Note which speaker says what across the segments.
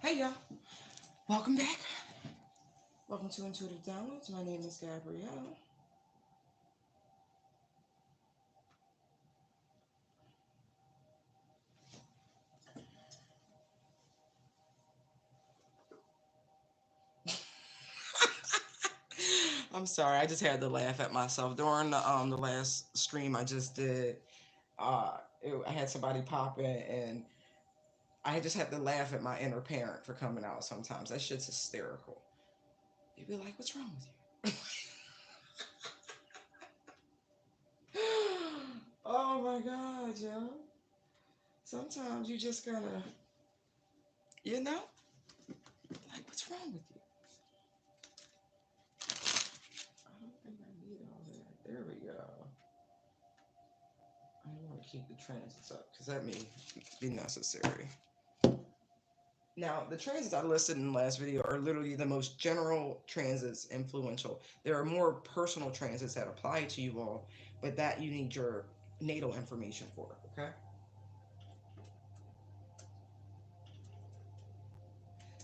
Speaker 1: Hey y'all, welcome back. Welcome to Intuitive Downloads. My name is Gabrielle. I'm sorry, I just had to laugh at myself during the last stream I just did. I had somebody pop in, and I just had to laugh at my inner parent for coming out. Sometimes that shit's hysterical. You'd be like, "What's wrong with you?" Oh my God, yo. Sometimes you just gotta, you know, like, what's wrong with you? I don't think I need all that. There we go. I want to keep the transits up because that may be necessary. Now, the transits I listed in the last video are literally the most general transits influential. There are more personal transits that apply to you all, but that you need your natal information for, okay?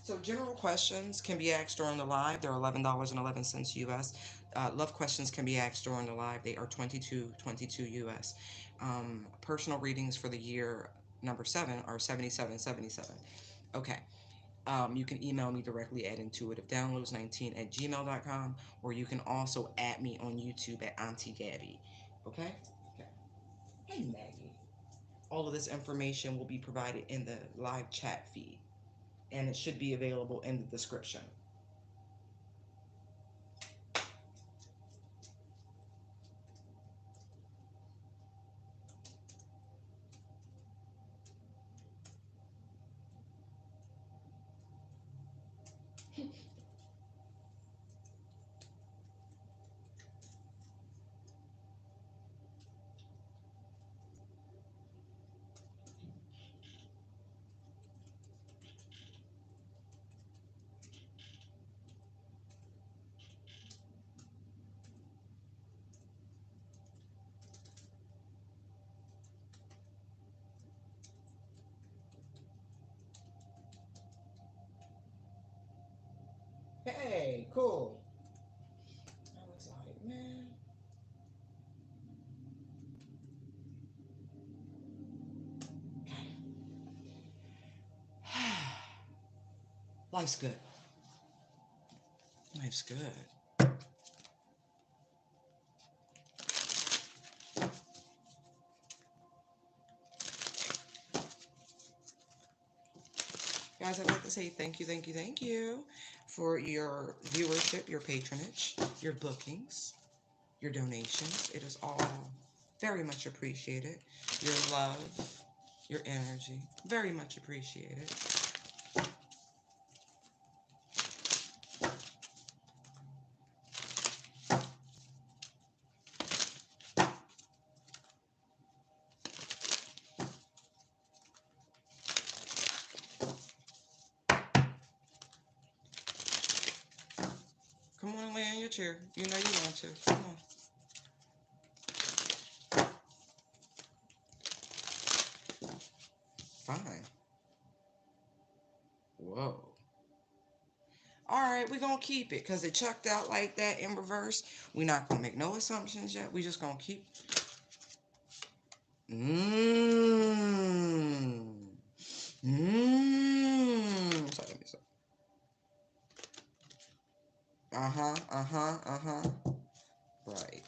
Speaker 1: So general questions can be asked during the live. They're $11.11 US. Love questions can be asked during the live. They are 22.22 US. Personal readings for the year number 7 are 77.77. Okay. You can email me directly at intuitivedownloads19@gmail.com, or you can also add me on YouTube at Auntie Gabby. Okay? Okay. Hey, Maggie. All of this information will be provided in the live chat feed, and it should be available in the description. Hey, cool. I was like, man. Life's good. Life's good. Guys, I'd like to say thank you, thank you, thank you for your viewership, your patronage, your bookings, your donations. It is all very much appreciated. Your love, your energy, very much appreciated. Come on, lay in your chair. You know you want to. Come on. Fine. Whoa. All right, we're going to keep it because it chucked out like that in reverse. We're not going to make no assumptions yet. We're just going to keep. Mmm. Mmm. Sorry, let me stop. Uh-huh, uh-huh, uh-huh. Right.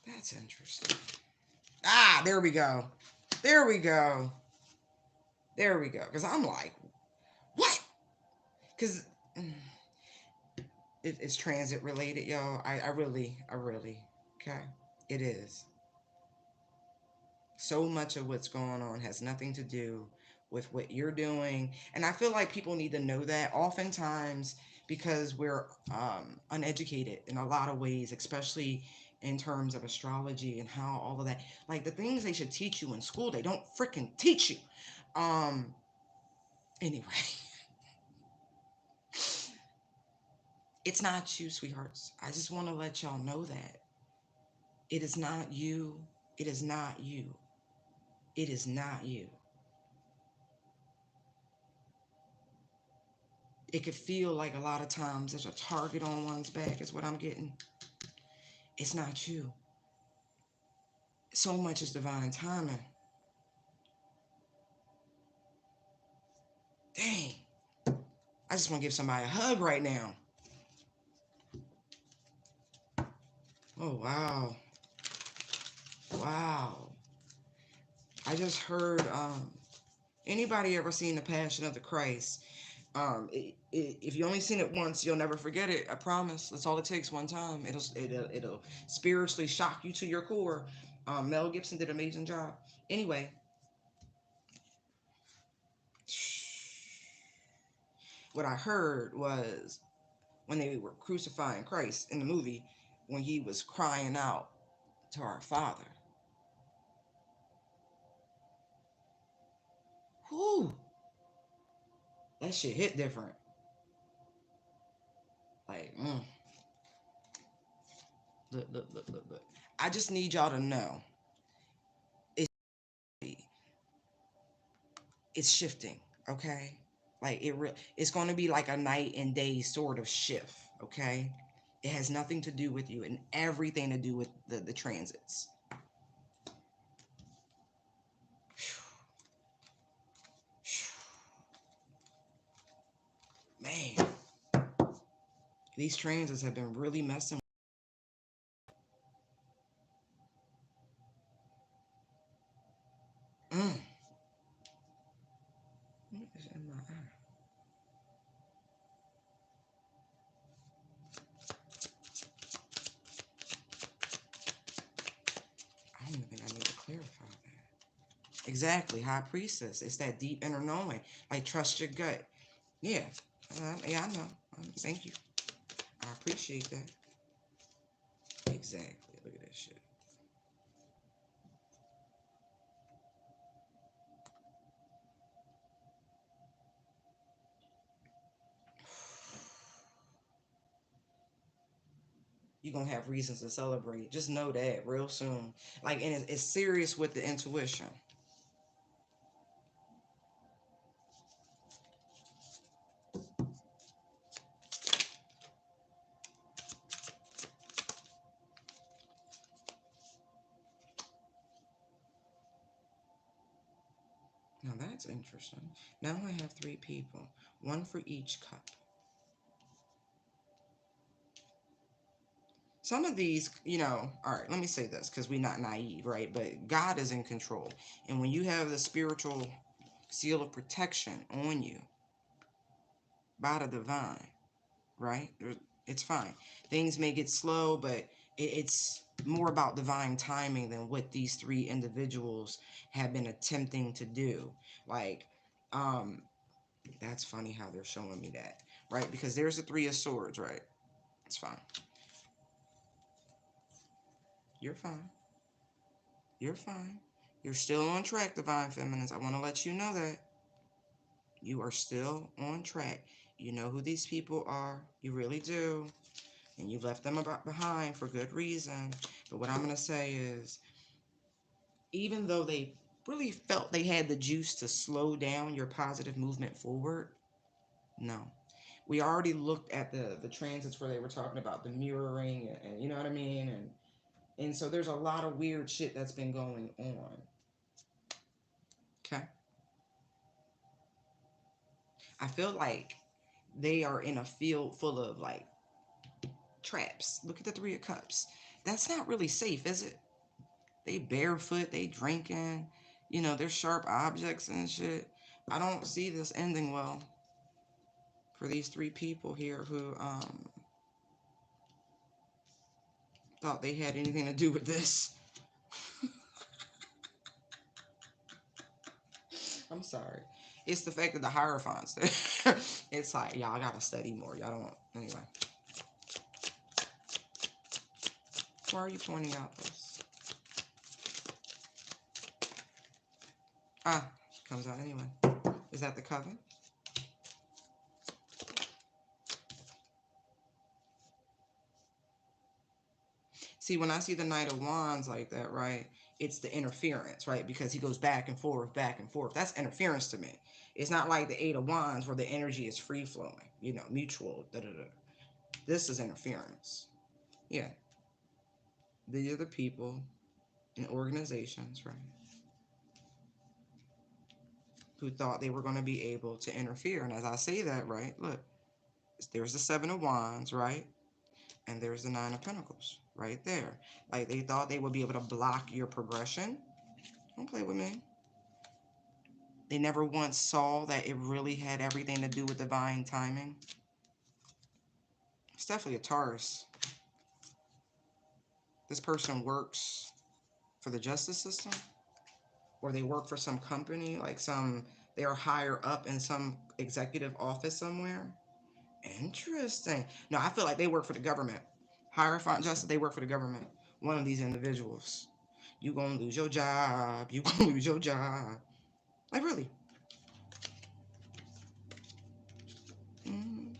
Speaker 1: That's interesting. Ah, there we go. There we go. There we go. Because I'm like, what? Because it's transit related, y'all. I really, okay? It is. So much of what's going on has nothing to do with what you're doing. And I feel like people need to know that oftentimes because we're uneducated in a lot of ways, especially in terms of astrology and how all of that, like the things they should teach you in school, they don't freaking teach you. Um, anyway, it's not you, sweethearts. I just want to let y'all know that It is not you. It is not you. It is not you. It could feel like a lot of times there's a target on one's back is what I'm getting. It's not you. So much is divine timing. Dang. I just want to give somebody a hug right now. Oh, wow. Wow. I just heard, anybody ever seen The Passion of the Christ? If you only seen it once, you'll never forget it. I promise. That's all it takes, one time. It'll spiritually shock you to your core. Mel Gibson did an amazing job. Anyway, what I heard was when they were crucifying Christ in the movie, when he was crying out to our Father. Whoo, that shit hit different. Like, look, look, look, look, look. I just need y'all to know it's shifting, okay? Like it's going to be like a night and day sort of shift, okay? It has nothing to do with you and everything to do with the transits. Man, these transits have been really messing. What is in my eye? I don't even think I need to clarify that. Exactly, High Priestess. It's that deep inner knowing. Like, trust your gut. Yeah. Yeah, I know. Thank you. I appreciate that. Exactly. Look at that shit. You're gonna have reasons to celebrate. Just know that real soon. Like, and it's serious with the intuition. Now that's interesting. Now I have three people, one for each cup. Some of these, all right, let me say this because we're not naive, right? But God is in control. And when you have the spiritual seal of protection on you by the divine, right? It's fine. Things may get slow, but it's more about divine timing than what these three individuals have been attempting to do. Like, that's funny how they're showing me that, right? Because there's the Three of Swords, right? It's fine. You're fine. You're fine. You're still on track, Divine Feminines. I want to let you know that. You are still on track. You know who these people are. You really do. And you've left them behind for good reason. But what I'm going to say is, even though they really felt they had the juice to slow down your positive movement forward, no. We already looked at the transits where they were talking about the mirroring and you know what I mean? And so there's a lot of weird shit that's been going on. Okay? I feel like they are in a field full of like traps. Look at the Three of Cups. That's not really safe, is it? They barefoot, they drinking, there's sharp objects and shit. I don't see this ending well for these three people here who thought they had anything to do with this. I'm sorry. It's the fact that the Hierophants. It's like, y'all gotta study more. Y'all don't. Anyway. Why are you pointing out this? Ah, comes out anyway. Is that the coven? See, when I see the Knight of Wands like that, right, it's the interference, right? Because he goes back and forth, back and forth. That's interference to me. It's not like the Eight of Wands where the energy is free flowing, mutual. Da da da. This is interference. Yeah, these are the people and organizations, right, who thought they were going to be able to interfere. And as I say that, right, look, there's the Seven of Wands, right? And there's the Nine of Pentacles right there. Like they thought they would be able to block your progression. Don't play with me. They never once saw that it really had everything to do with divine timing. It's definitely a Taurus. This person works for the justice system, or they work for some company, like they are higher up in some executive office somewhere. Interesting. No, I feel like they work for the government. Hierophant Justice, they work for the government. One of these individuals. You gonna lose your job. You gonna lose your job. Like, really. Mm-hmm.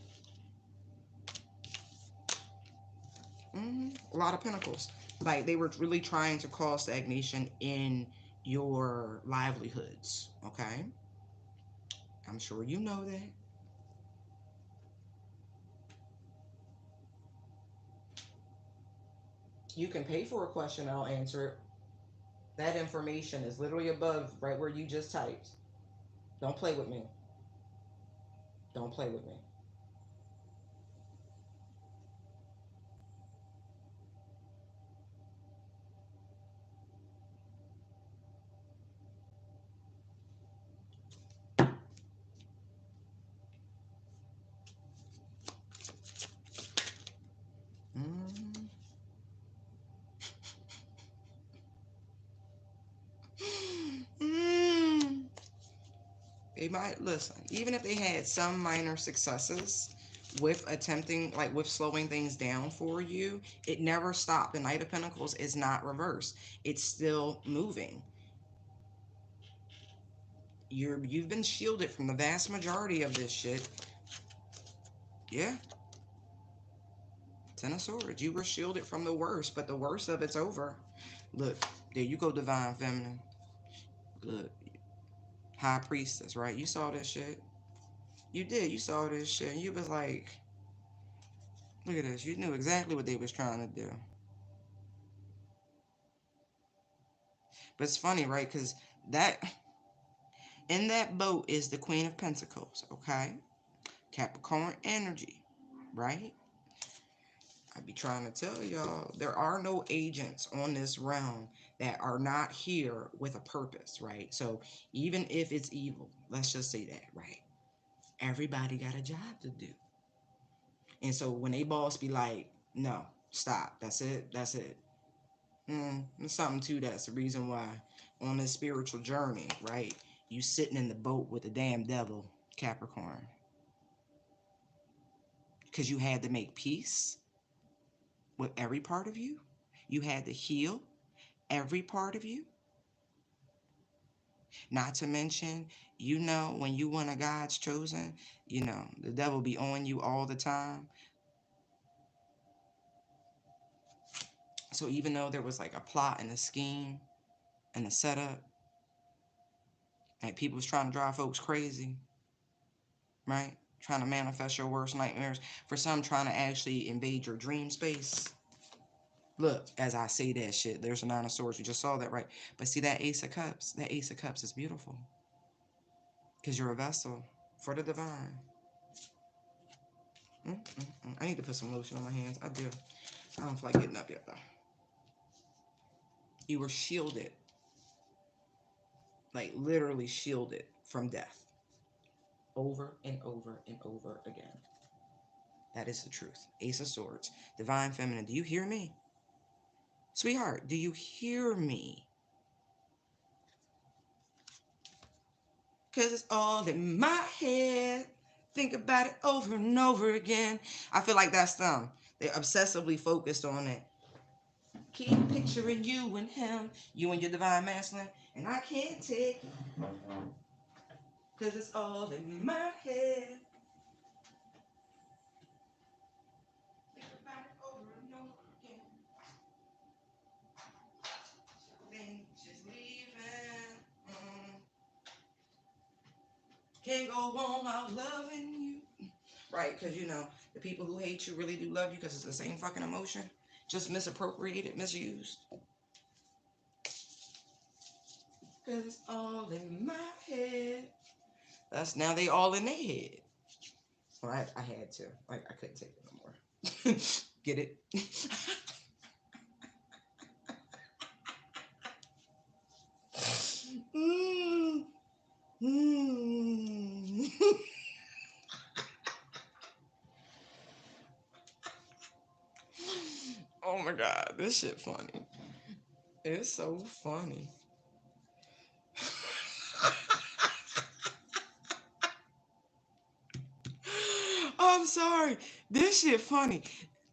Speaker 1: Mm-hmm. A lot of pentacles. Like, they were really trying to cause stagnation in your livelihoods. Okay? I'm sure you know that. You can pay for a question, I'll answer it. That information is literally above, right where you just typed. Don't play with me. Don't play with me. Mm. Mm. They might listen, even if they had some minor successes with attempting, like with slowing things down for you, it never stopped. The Knight of Pentacles is not reversed, it's still moving. You've been shielded from the vast majority of this shit. Yeah. Ten of Swords. You were shielded from the worst, but the worst of it's over. Look, there you go, Divine Feminine. Look, High Priestess, right? You saw this shit. You did. You saw this shit. And you was like, look at this. You knew exactly what they was trying to do. But it's funny, right? Because that in that boat is the Queen of Pentacles, okay? Capricorn energy, right? I be trying to tell y'all, there are no agents on this realm that are not here with a purpose, right? So even if it's evil, let's just say that, right? Everybody got a job to do. And so when they boss be like, no, stop, that's it, that's it. There's something to that's the reason why on this spiritual journey, right? You sitting in the boat with the damn devil, Capricorn. Because you had to make peace with every part of you. You had to heal every part of you. Not to mention, when you one of God's chosen, the devil be on you all the time. So even though there was like a plot and a scheme and a setup, and people was trying to drive folks crazy, right? Trying to manifest your worst nightmares. For some, trying to actually invade your dream space. Look, as I say that shit, there's a Nine of Swords. You just saw that, right? But see that Ace of Cups? That Ace of Cups is beautiful. Because you're a vessel for the divine. I need to put some lotion on my hands. I do. I don't feel like getting up yet, though. You were shielded. Like, literally shielded from death. Over and over and over again. That is the truth. Ace of Swords. Divine Feminine. Do you hear me? Sweetheart, do you hear me? Because it's all in my head. Think about it over and over again. I feel like that's them. They're obsessively focused on it. Keep picturing you and him, you and your divine masculine, and I can't take it. Because it's all in my head. Think about it over and over again. can't go on out loving you. Right, because you know, the people who hate you really do love you because it's the same fucking emotion, just misappropriated, misused. Because it's all in my head. That's now they all in their head. Well, I had to. Like, I couldn't take it no more. Get it? mm, mm. Oh my god, this shit funny. It's so funny. I'm sorry. This shit funny.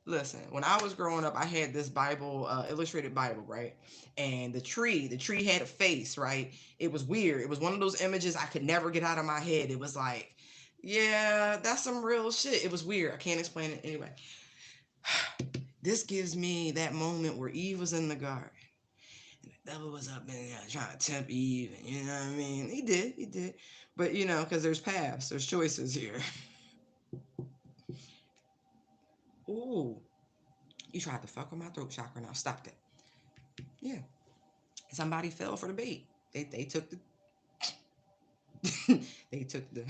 Speaker 1: Listen, when I was growing up, I had this Bible, illustrated Bible, right? And the tree had a face, right? It was weird. It was one of those images I could never get out of my head. It was like, yeah, that's some real shit. It was weird. I can't explain it anyway. This gives me that moment where Eve was in the garden. And the devil was up in there trying to tempt Eve, and you know what I mean? He did. But you know, because there's paths, there's choices here. Ooh, you tried to fuck with my throat chakra now. Stop that. Yeah. Somebody fell for the bait. They took the they took the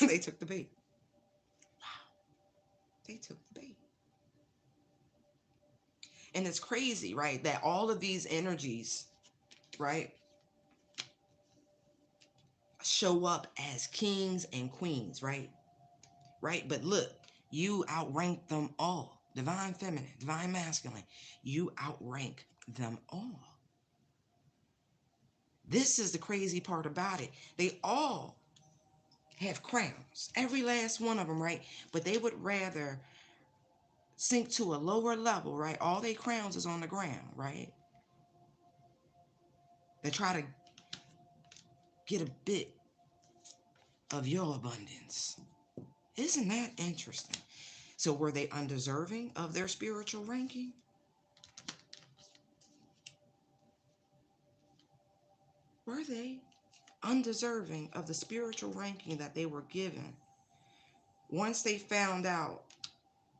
Speaker 1: they took the bait. They took the bait. And it's crazy, right? That all of these energies, right, show up as kings and queens, right? Right? But look, you outrank them all. Divine feminine, divine masculine. You outrank them all. This is the crazy part about it. They all have crowns, every last one of them, right? But they would rather sink to a lower level, right? All their crowns is on the ground, right? They try to get a bit of your abundance. Isn't that interesting? So were they undeserving of their spiritual ranking? Were they undeserving of the spiritual ranking that they were given once they found out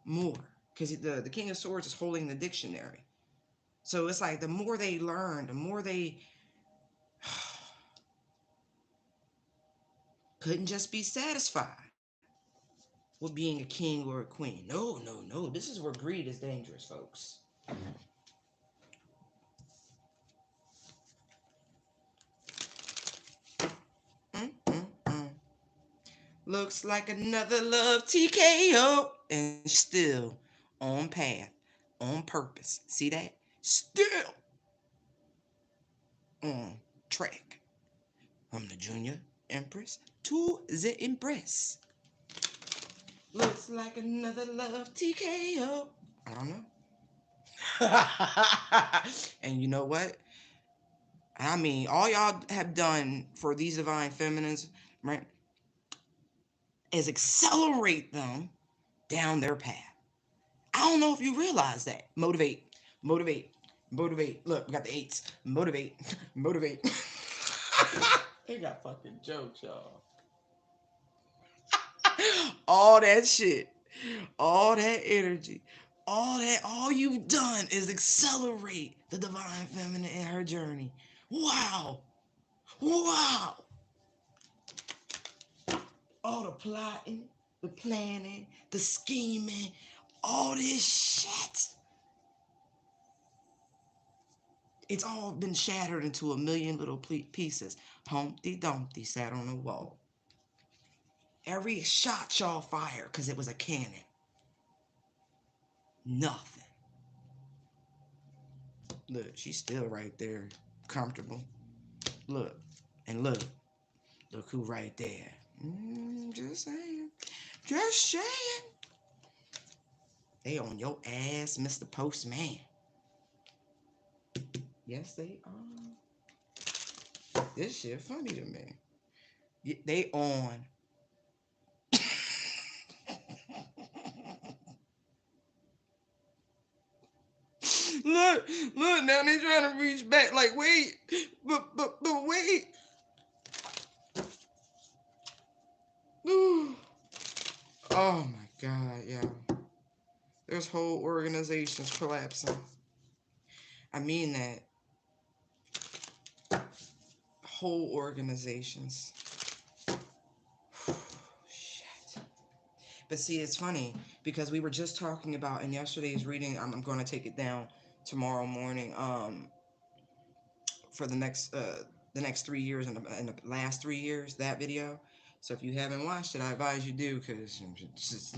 Speaker 1: more? Because the King of Swords is holding the dictionary. So it's like the more they learn, the more they couldn't just be satisfied with being a king or a queen. No, no, no. This is where greed is dangerous, folks. Mm-mm-mm. Looks like another love TKO. And still on path, on purpose. See that? Still on track. From the Junior Empress to the Empress. Looks like another love TKO. I don't know. And you know what? I mean, all y'all have done for these divine feminines, right, is accelerate them down their path. I don't know if you realize that. Motivate, motivate, motivate. Look, we got the eights. Motivate, motivate. They got fucking jokes, y'all. All that shit, all that energy, all you've done is accelerate the divine feminine in her journey. Wow. Wow. All the plotting, the planning, the scheming, all this shit. It's all been shattered into a million little pieces. Humpty Dumpty sat on the wall. Every shot y'all fired because it was a cannon. Nothing. Look, she's still right there, comfortable. Look, and look. Look who right there. Just saying. Just saying. They on your ass, Mr. Postman. Yes, they are. This shit funny to me. They on. Look, look, now they're trying to reach back. Like, wait, but wait. Ooh. Oh my God, yeah. There's whole organizations collapsing. I mean that. Whole organizations. Shit. But see, it's funny because we were just talking about in yesterday's reading. I'm going to take it down tomorrow morning. For the next 3 years and the last 3 years, that video. So if you haven't watched it, I advise you do, because it's just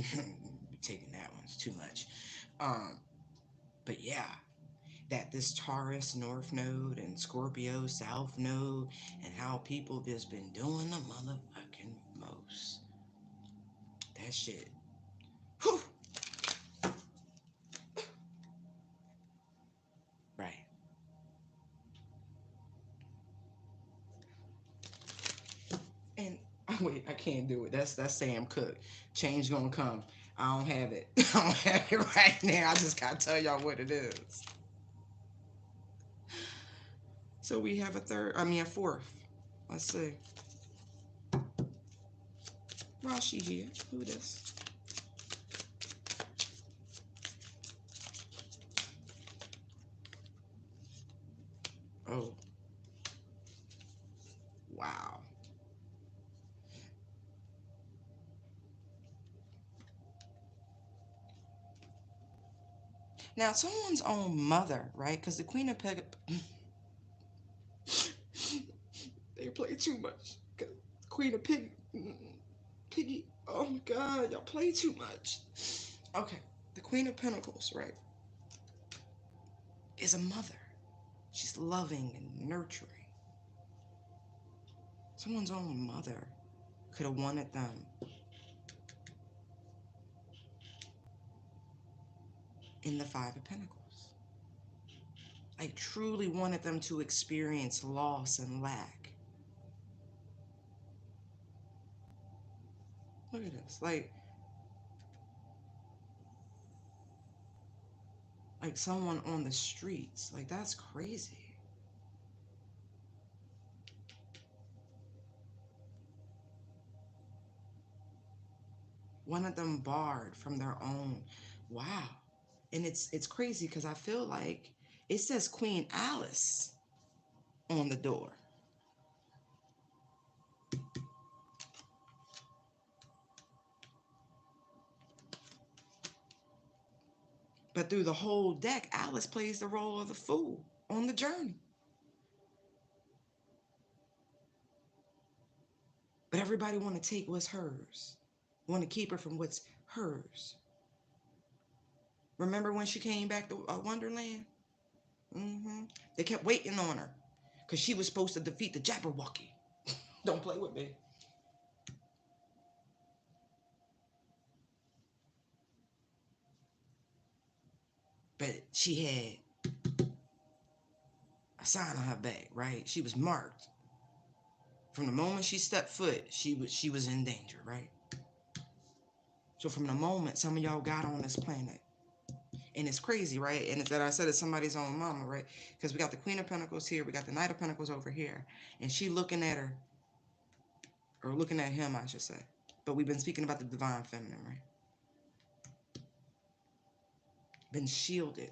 Speaker 1: taking that one. It's too much. Um, but yeah, that this Taurus North Node and Scorpio South Node, and how people just been doing the motherfucking most. That shit. Whew. Right. And wait, I can't do it. That's Sam Cooke. Change gonna come. I don't have it. I don't have it right now. I just gotta tell y'all what it is. So we have a fourth. Let's see. Rashi here. Who this? Oh. Wow. Now, someone's own mother, right? Because the Queen of they play too much. Queen of Piggy. Oh my God, y'all play too much. Okay, the Queen of Pentacles, right, is a mother. She's loving and nurturing. Someone's own mother could have wanted them in the Five of Pentacles. Like, truly wanted them to experience loss and lack. Look at this. Like someone on the streets. Like, that's crazy. One of them barred from their own. Wow. And it's crazy because I feel like it says Queen Alice on the door. But through the whole deck, Alice plays the role of the fool on the journey. But everybody want to take what's hers. Want to keep her from what's hers. Remember when she came back to Wonderland? They kept waiting on her because she was supposed to defeat the Jabberwocky. Don't play with me. But she had a sign on her back, right? She was marked. From the moment she stepped foot, she was in danger, right? So from the moment some of y'all got on this planet, and it's crazy, right? And it's that I said it's somebody's own mama, right? Because we got the Queen of Pentacles here, we got the Knight of Pentacles over here, and she looking at her, or looking at him, I should say. But we've been speaking about the divine feminine, right? Been shielded.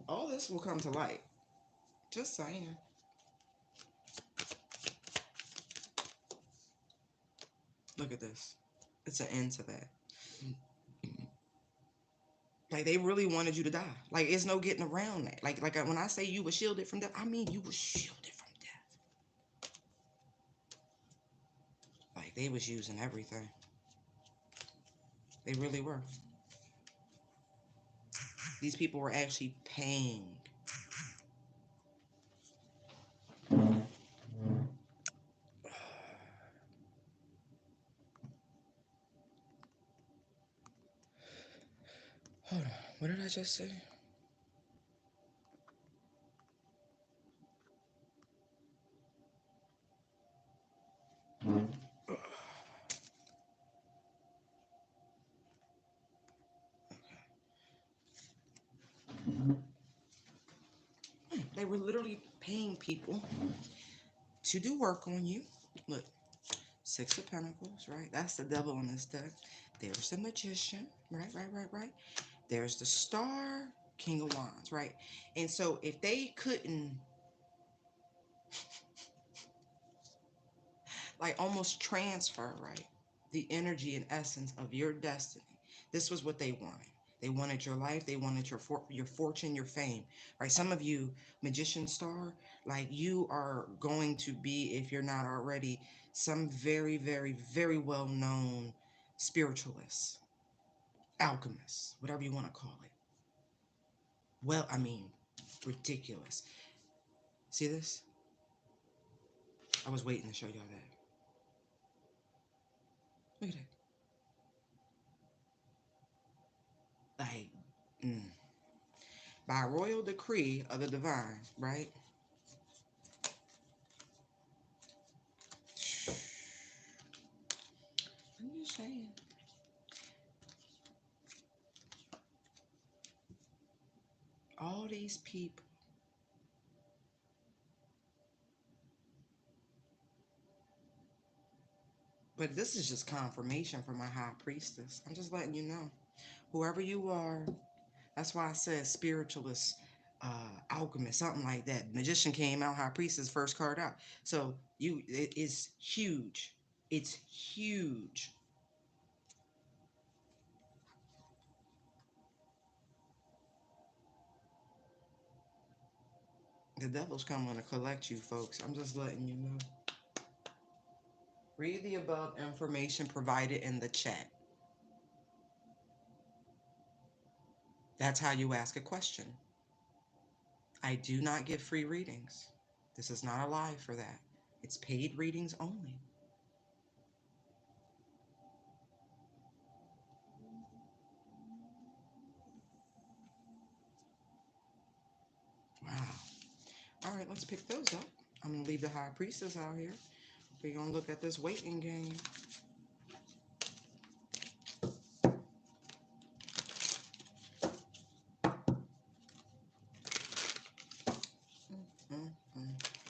Speaker 1: All this will come to light. Just saying. Look at this. It's an end to that. Like, they really wanted you to die. Like, it's no getting around that. Like when I say you were shielded from death, I mean you were shielded from death. Like, they was using everything. They really were. These people were actually paying. Hold on. What did I just say? were literally paying people to do work on you. Look, Six of Pentacles, right? That's the devil on this deck. There's the Magician, right. There's the Star, King of Wands, right? And so if they couldn't like almost transfer, right, the energy and essence of your destiny, this was what they wanted. They wanted your life. They wanted your fortune, your fame, right? Some of you, Magician Star, like you are going to be, if you're not already, some very, very, very well-known spiritualist, alchemist, whatever you want to call it. Well, I mean, ridiculous. See this? I was waiting to show y'all that. Look at that. Like, by royal decree of the divine, right? I'm just saying. All these people. But this is just confirmation from my high priestess. I'm just letting you know. Whoever you are, that's why I said spiritualist, alchemist, something like that. Magician came out, high priestess first card out. So it is huge. It's huge. The devil's coming to collect you, folks. I'm just letting you know. Read the above information provided in the chat. That's how you ask a question. I do not give free readings. This is not a live for that. It's paid readings only. Wow. All right, let's pick those up. I'm going to leave the high priestess out here. We're going to look at this waiting game.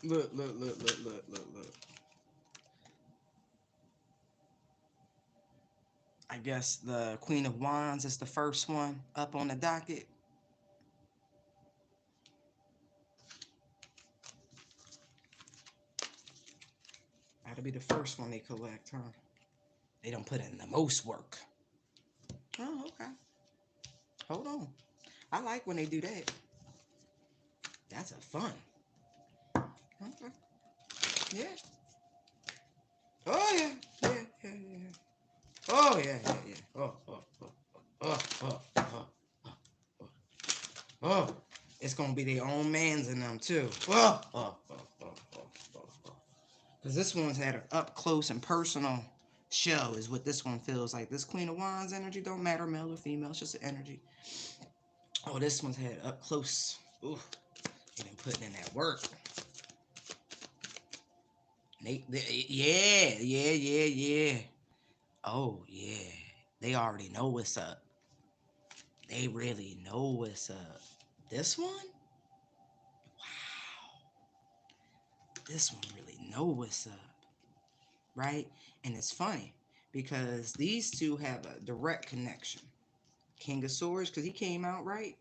Speaker 1: Look. I guess the Queen of Wands is the first one up on the docket. That'll be the first one they collect, huh? They don't put in the most work. Oh, okay. Hold on. I like when they do that. That's a fun. Okay. Yeah. Oh, yeah. Oh, yeah. Oh. It's going to be their own mans in them, too. Because this one's had an up close and personal show is what this one feels like. This Queen of Wands energy don't matter male or female. It's just an energy. Oh, this one's had up close. Ooh, they've been putting in that work. Yeah. Oh, yeah. They already know what's up. They really know what's up. This one? Wow. This one really know what's up. Right? And it's funny because these two have a direct connection. King of Swords, because he came out right.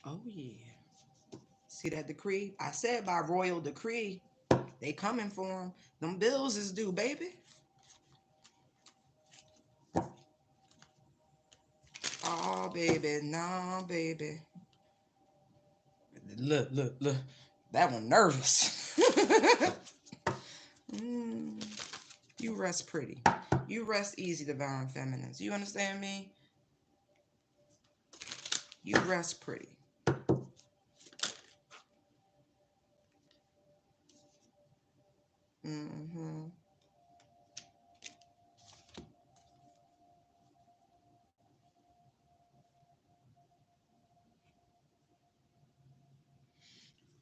Speaker 1: Oh, yeah. See that decree? I said by royal decree, they coming for him. Them bills is due, baby. Oh, baby. No, baby. Look. That one nervous. You rest pretty. You rest easy, divine feminines. You understand me? You rest pretty.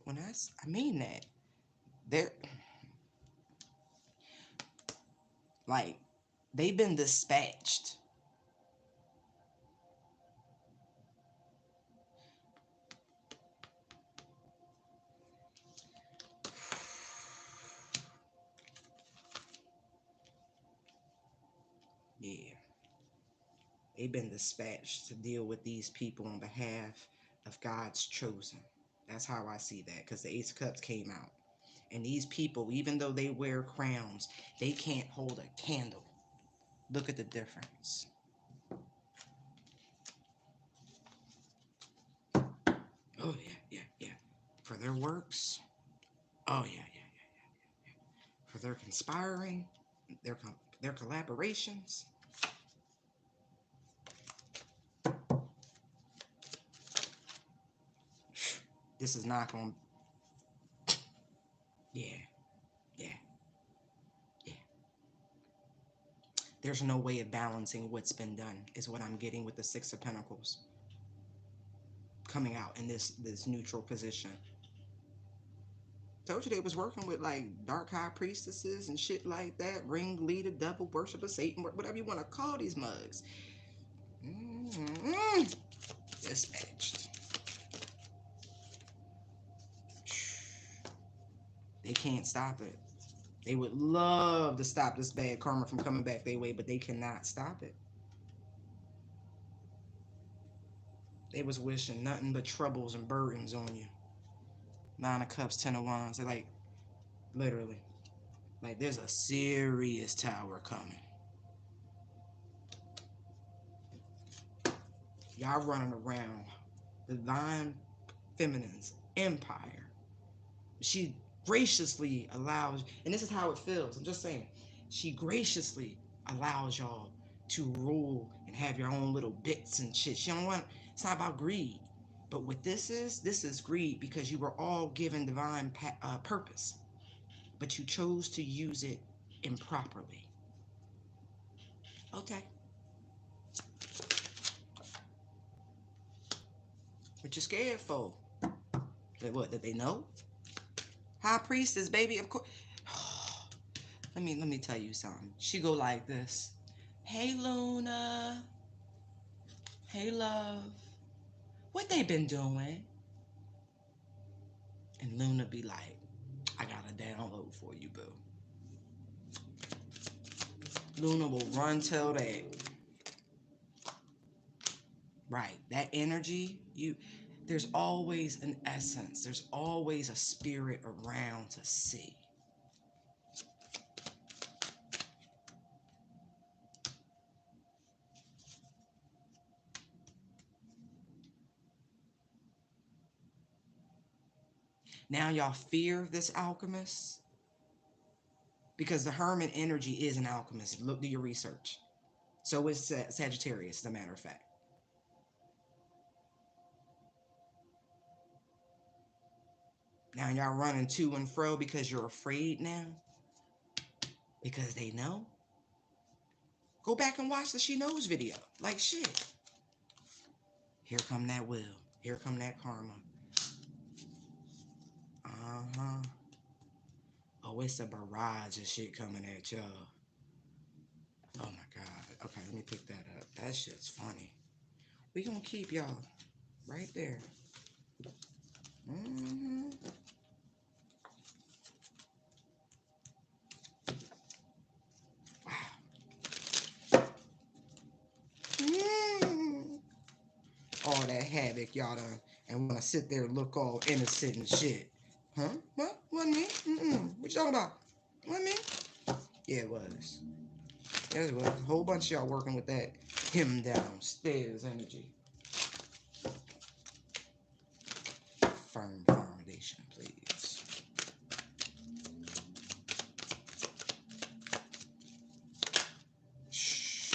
Speaker 1: When I mean that. They're like, they've been dispatched. They've been dispatched to deal with these people on behalf of God's chosen. That's how I see that, because the Ace of Cups came out. And these people, even though they wear crowns, they can't hold a candle. Look at the difference. Oh, yeah. For their works. Oh, yeah. For their conspiring, their collaborations. This is not going to... Yeah. There's no way of balancing what's been done, is what I'm getting with the Six of Pentacles coming out in this neutral position. Told you they was working with like dark high priestesses and shit like that, ringleader, devil worshiper, Satan, whatever you want to call these mugs. Dispatched. They can't stop it. They would love to stop this bad karma from coming back their way, but they cannot stop it. They was wishing nothing but troubles and burdens on you. Nine of Cups, Ten of Wands. They're like, literally, like there's a serious tower coming. Y'all running around the Divine Feminine's empire. She graciously allows, and this is how it feels, I'm just saying, she graciously allows y'all to rule and have your own little bits and shit. She don't want, it's not about greed. But what this is greed, because you were all given divine purpose, but you chose to use it improperly. Okay. What you scared for? That what? That they know? High priestess, baby, of course. Let me tell you something. She go like this. Hey, Luna. Hey, love. What they been doing? And Luna be like, I got a download for you, boo. Luna will run tell that. Right. That energy, there's always an essence. There's always a spirit around to see. Now y'all fear this alchemist, because the Hermit energy is an alchemist. Look, do your research. So is Sagittarius, as a matter of fact. Now y'all running to and fro because you're afraid now? Because they know? Go back and watch the She Knows video. Like shit. Here come that will. Here come that karma. Uh-huh. Oh, it's a barrage of shit coming at y'all. Oh my God. Okay, let me pick that up. That shit's funny. We gonna keep y'all right there. Mm-hmm. Wow. All that havoc y'all done, and wanna sit there and look all innocent and shit. Huh? What? Wasn't me? What you talking about? Wasn't me? Yeah, it was. It was a whole bunch of y'all working with that him downstairs energy. Firm foundation, please. Shh.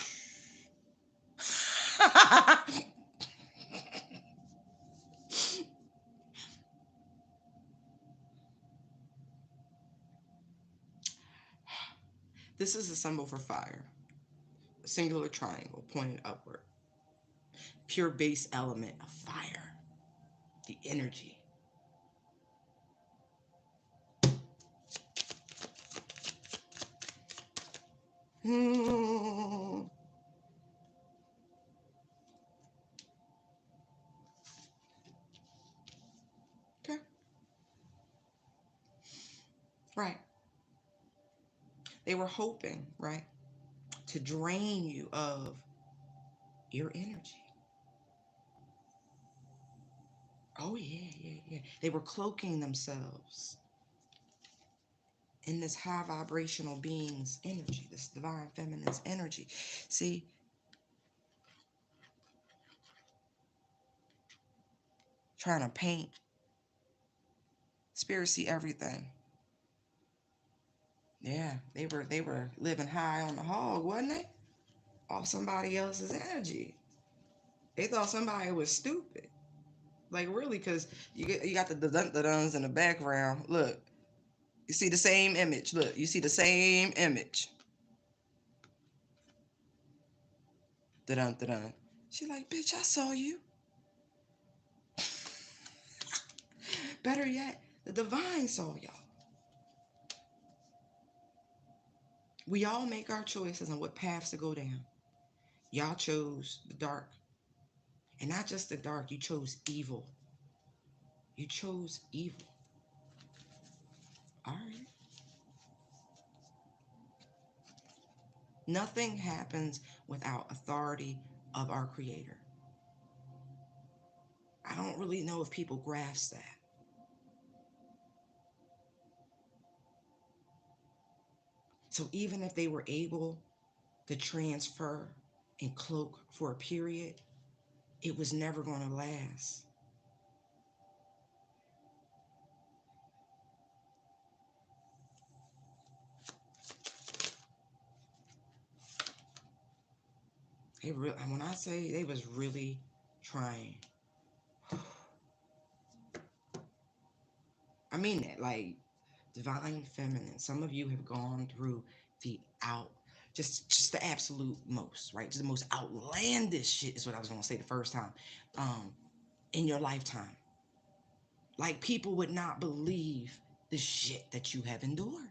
Speaker 1: This is a symbol for fire. A singular triangle pointed upward. Pure base element of fire. The energy. Okay. Right. They were hoping, right, to drain you of your energy. Oh, yeah, yeah, yeah. They were cloaking themselves in this high vibrational being's energy, this divine feminine's energy. See, trying to paint, spirit see everything. Yeah, they were living high on the hog, wasn't they? Off somebody else's energy. They thought somebody was stupid. Like really, because you got the duns in the background. Look, you see the same image. Look, you see the same image. Dun dun. She like, bitch, I saw you. Better yet, the divine saw y'all. We all make our choices on what paths to go down. Y'all chose the dark. And not just the dark, you chose evil. You chose evil. All right. Nothing happens without authority of our Creator. I don't really know if people grasp that. So even if they were able to transfer and cloak for a period, it was never going to last. When I say they was really trying, I mean that, like divine feminine. Some of you have gone through the out, just the absolute most, right? Just the most outlandish shit is what I was gonna say the first time, in your lifetime. Like people would not believe the shit that you have endured.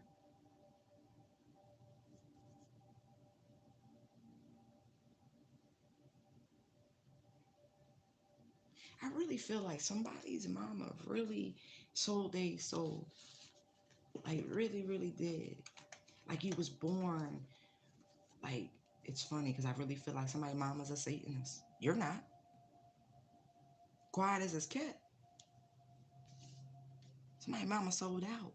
Speaker 1: I really feel like somebody's mama really sold their soul. Like really, really did. Like you was born. Like it's funny because I really feel like somebody's mama's a Satanist. You're not. Quiet as a cat. Somebody's mama sold out.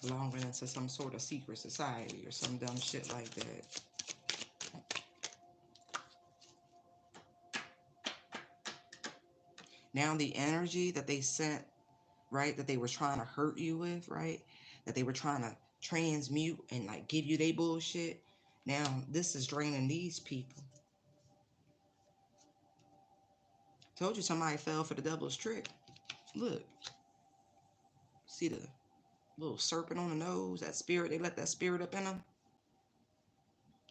Speaker 1: Belonging into some sort of secret society or some dumb shit like that. Now the energy that they sent, right, that they were trying to hurt you with, right, that they were trying to transmute and like give you they bullshit. Now this is draining these people. Told you somebody fell for the devil's trick. Look, see the little serpent on the nose, that spirit, they let that spirit up in them.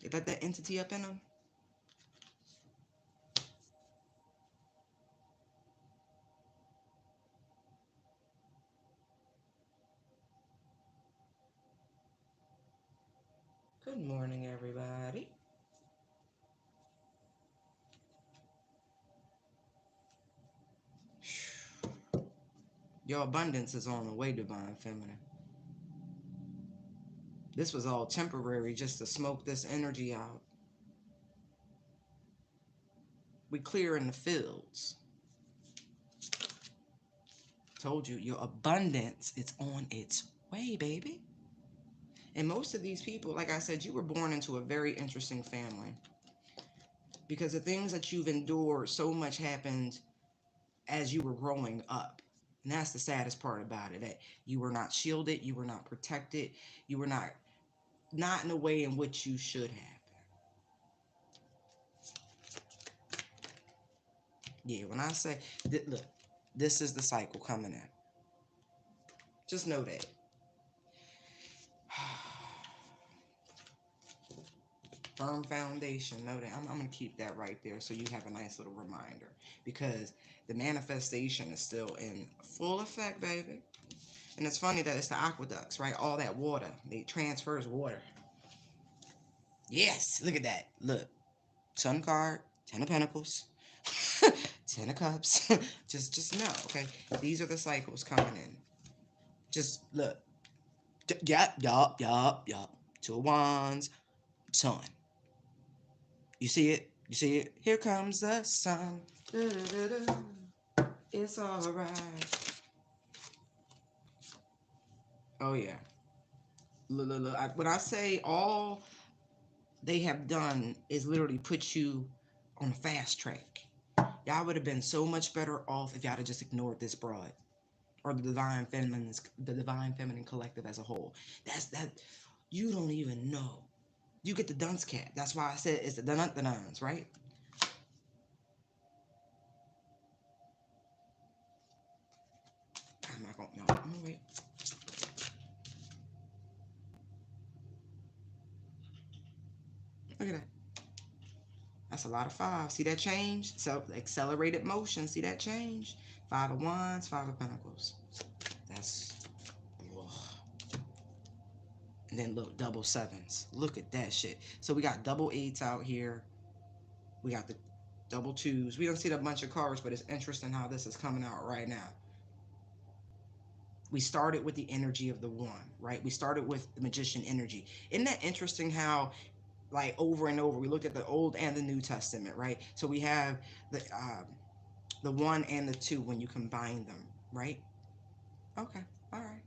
Speaker 1: They let that entity up in them. Good morning, everybody. Your abundance is on the way, divine feminine. This was all temporary just to smoke this energy out. We clear in the fields. Told you, your abundance is on its way, baby. And most of these people, like I said, you were born into a very interesting family. Because the things that you've endured, so much happened as you were growing up. And that's the saddest part about it, that you were not shielded, you were not protected, you were not in the way in which you should have. Yeah, when I say, look, this is the cycle coming in. Just know that. Firm foundation. Know that. I'm going to keep that right there so you have a nice little reminder. Because the manifestation is still in full effect, baby. And it's funny that it's the aqueducts, right? All that water. They transfers water. Yes, look at that. Look. Sun card, 10 of Pentacles, 10 of Cups. just know, okay? These are the cycles coming in. Just look. Yup, yup, yup, yup. Two wands, sun. You see it? You see it? Here comes the sun. Da-da-da-da. It's alright. Oh yeah. Look, look, look. When I say all they have done is literally put you on a fast track. Y'all would have been so much better off if y'all had just ignored this broad or the divine feminine collective as a whole. That's that. You don't even know. You get the dunce cat. That's why I said it's the duns, right? I'm not gonna. No, I'm gonna wait. Look at that. That's a lot of five. See that change? So accelerated motion. See that change? Five of wands, five of pentacles. That's. Ugh. And then look, double sevens. Look at that shit. So we got double eights out here. We got the double twos. We don't see a bunch of cards, but it's interesting how this is coming out right now. We started with the energy of the one, right? We started with the magician energy. Isn't that interesting how, like, over and over, we looked at the Old and the New Testament, right? So we have the one and the two when you combine them, right? Okay, all right,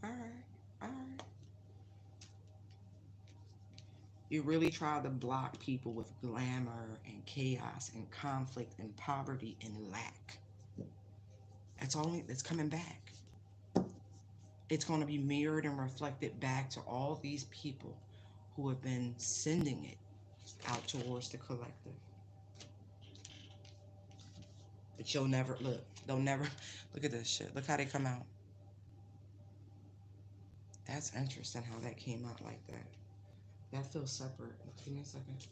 Speaker 1: all right, all right. You really try to block people with glamour and chaos and conflict and poverty and lack. It's coming back. It's going to be mirrored and reflected back to all these people who have been sending it out towards the collective. But you'll never look. They'll never look at this shit. Look how they come out. That's interesting how that came out like that. That feels separate. Give me a second.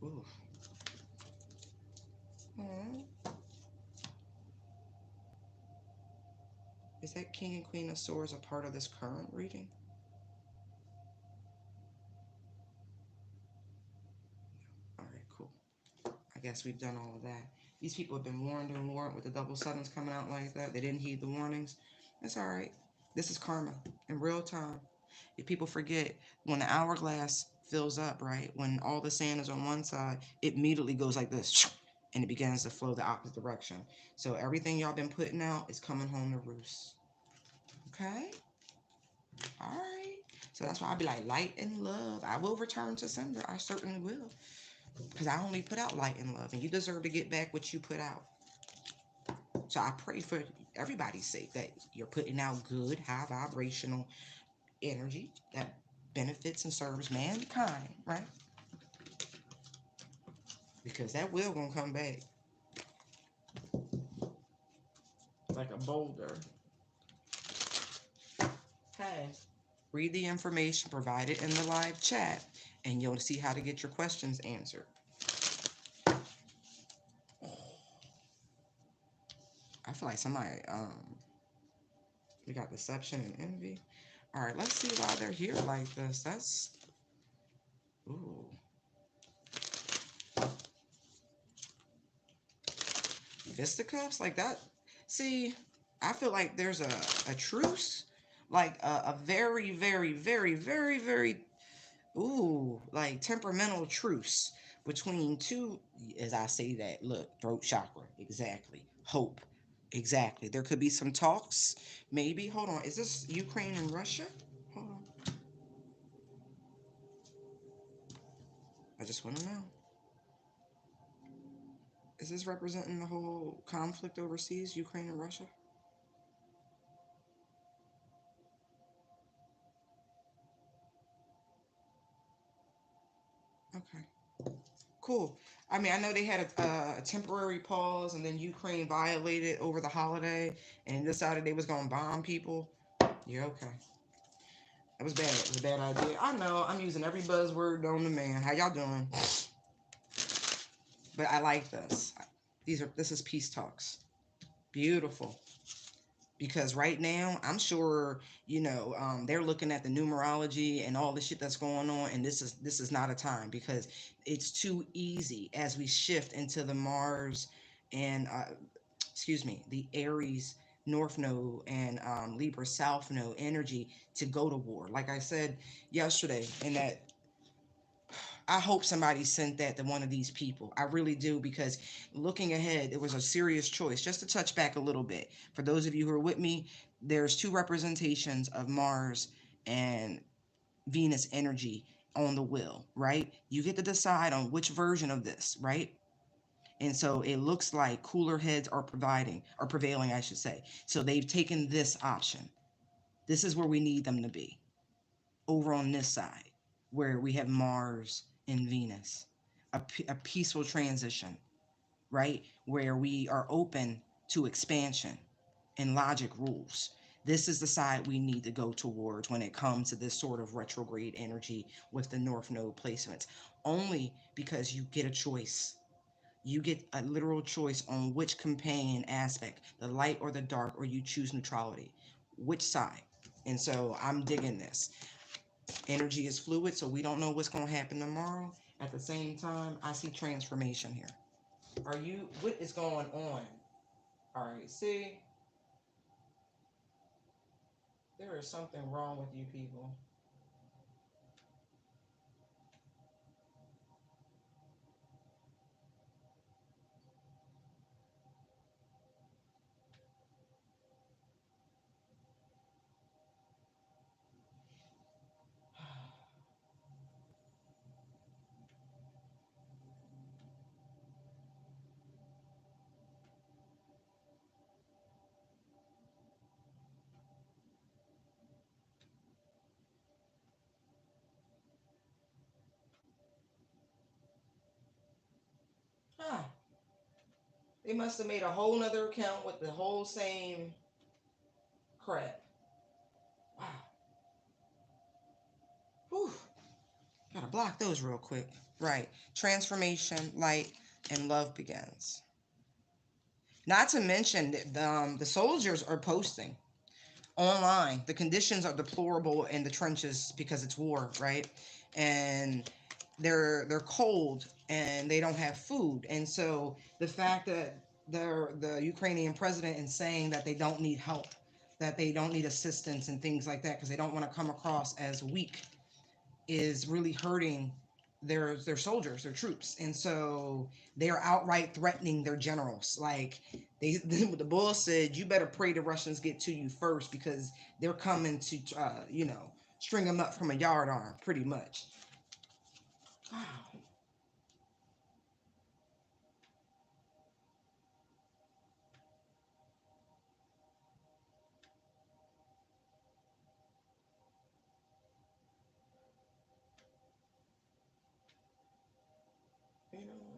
Speaker 1: Ooh. Aww. Is that King and Queen of Swords a part of this current reading? All right, cool. I guess we've done all of that. These people have been warned and warned with the double sevens coming out like that. They didn't heed the warnings. That's all right. This is karma in real time. If people forget, when the hourglass fills up, right, when all the sand is on one side, it immediately goes like this, and it begins to flow the opposite direction. So everything y'all been putting out is coming home to roost. Okay? All right. So that's why I'll be like, light and love. I will return to sender. I certainly will. Because I only put out light and love, and you deserve to get back what you put out. So I pray for everybody's sake that you're putting out good, high vibrational energy that benefits and serves mankind, right? Because that will gonna come back like a boulder. Hey, read the information provided in the live chat, and you'll see how to get your questions answered. I feel like somebody, we got deception and envy. All right, let's see why they're here like this. That's, ooh. Fisticuffs like that. See, I feel like there's a truce, like a very, very, very, very, very, ooh, like temperamental truce between two, as I say that, look, throat chakra, exactly. Hope, exactly. There could be some talks, maybe. Hold on, is this Ukraine and Russia? Hold on. I just want to know. Is this representing the whole conflict overseas, Ukraine and Russia? Okay. Cool. I mean, I know they had a temporary pause, and then Ukraine violated over the holiday and decided they was gonna bomb people. Yeah, okay. That was bad. It was a bad idea. I know. I'm using every buzzword known to man. How y'all doing? But I like this. This is peace talks. Beautiful. Because right now, I'm sure they're looking at the numerology and all the shit that's going on, and this is not a time because it's too easy as we shift into the Mars and excuse me, the Aries North Node and Libra South Node energy to go to war. Like I said yesterday, in that I hope somebody sent that to one of these people. I really do, because looking ahead, it was a serious choice. Just to touch back a little bit, for those of you who are with me, there's two representations of Mars and Venus energy on the wheel, right? You get to decide on which version of this, right? And so it looks like cooler heads are prevailing, I should say. So they've taken this option. This is where we need them to be, over on this side, where we have Mars and Venus, a peaceful transition, right? Where we are open to expansion and logic rules. This is the side we need to go towards when it comes to this sort of retrograde energy with the North Node placements. Only because you get a choice. You get a literal choice on which companion aspect, the light or the dark, or you choose neutrality. Which side? And so I'm digging this. Energy is fluid, so we don't know what's going to happen tomorrow. At the same time, I see transformation here. What is going on? All right, see, there is something wrong with you people. Huh. They must have made a whole nother account with the whole same crap. Wow. Whew. Gotta block those real quick. Right. Transformation, light, and love begins. Not to mention that the soldiers are posting online. The conditions are deplorable in the trenches because it's war, right? And they're cold and they don't have food. And so the fact that the Ukrainian president is saying that they don't need help, that they don't need assistance and things like that because they don't want to come across as weak, is really hurting their soldiers, their troops. And so they are outright threatening their generals. Like the bull said, you better pray the Russians get to you first because they're coming to string them up from a yard arm, pretty much. Wow. You know,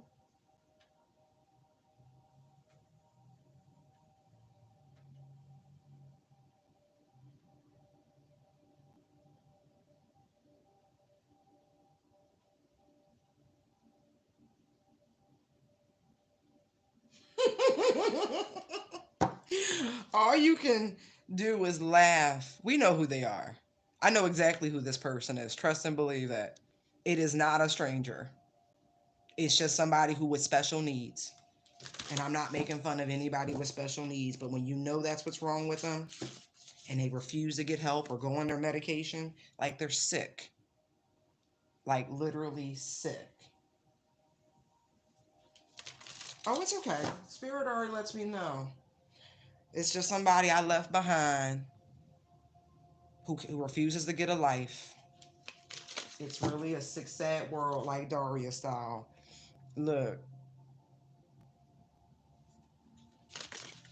Speaker 1: all you can do is laugh. We know who they are. I know exactly who this person is. Trust and believe that. It is not a stranger. It's just somebody who with special needs. And I'm not making fun of anybody with special needs, but when you know that's what's wrong with them and they refuse to get help or go on their medication, like they're sick, like literally sick. Oh, it's okay. Spirit already lets me know. It's just somebody I left behind who refuses to get a life. It's really a sick, sad world, like Daria style. Look,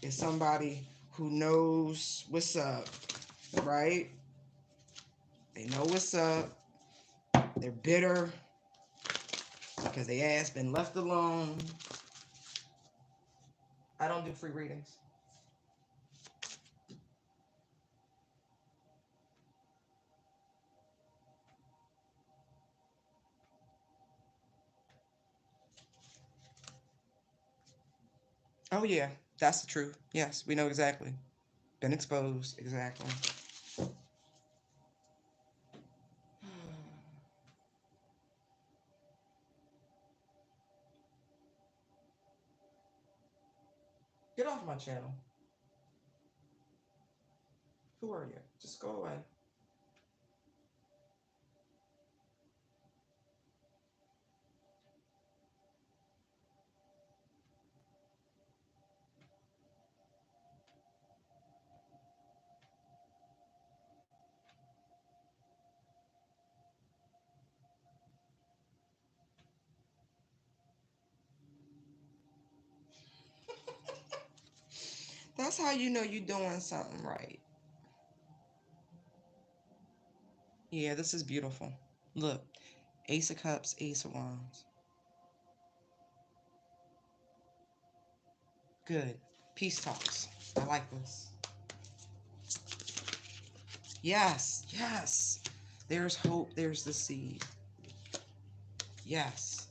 Speaker 1: it's somebody who knows what's up, right? They know what's up. They're bitter because they ass been left alone. I don't do free readings. Oh yeah, that's the truth. Yes, we know exactly. Been exposed exactly. Get off my channel. Who are you? Just go away. That's how you know you're doing something right. Yeah, this is beautiful. Look, Ace of Cups, Ace of Wands. Good. Peace talks. I like this. Yes, yes. There's hope. There's the seed. Yes.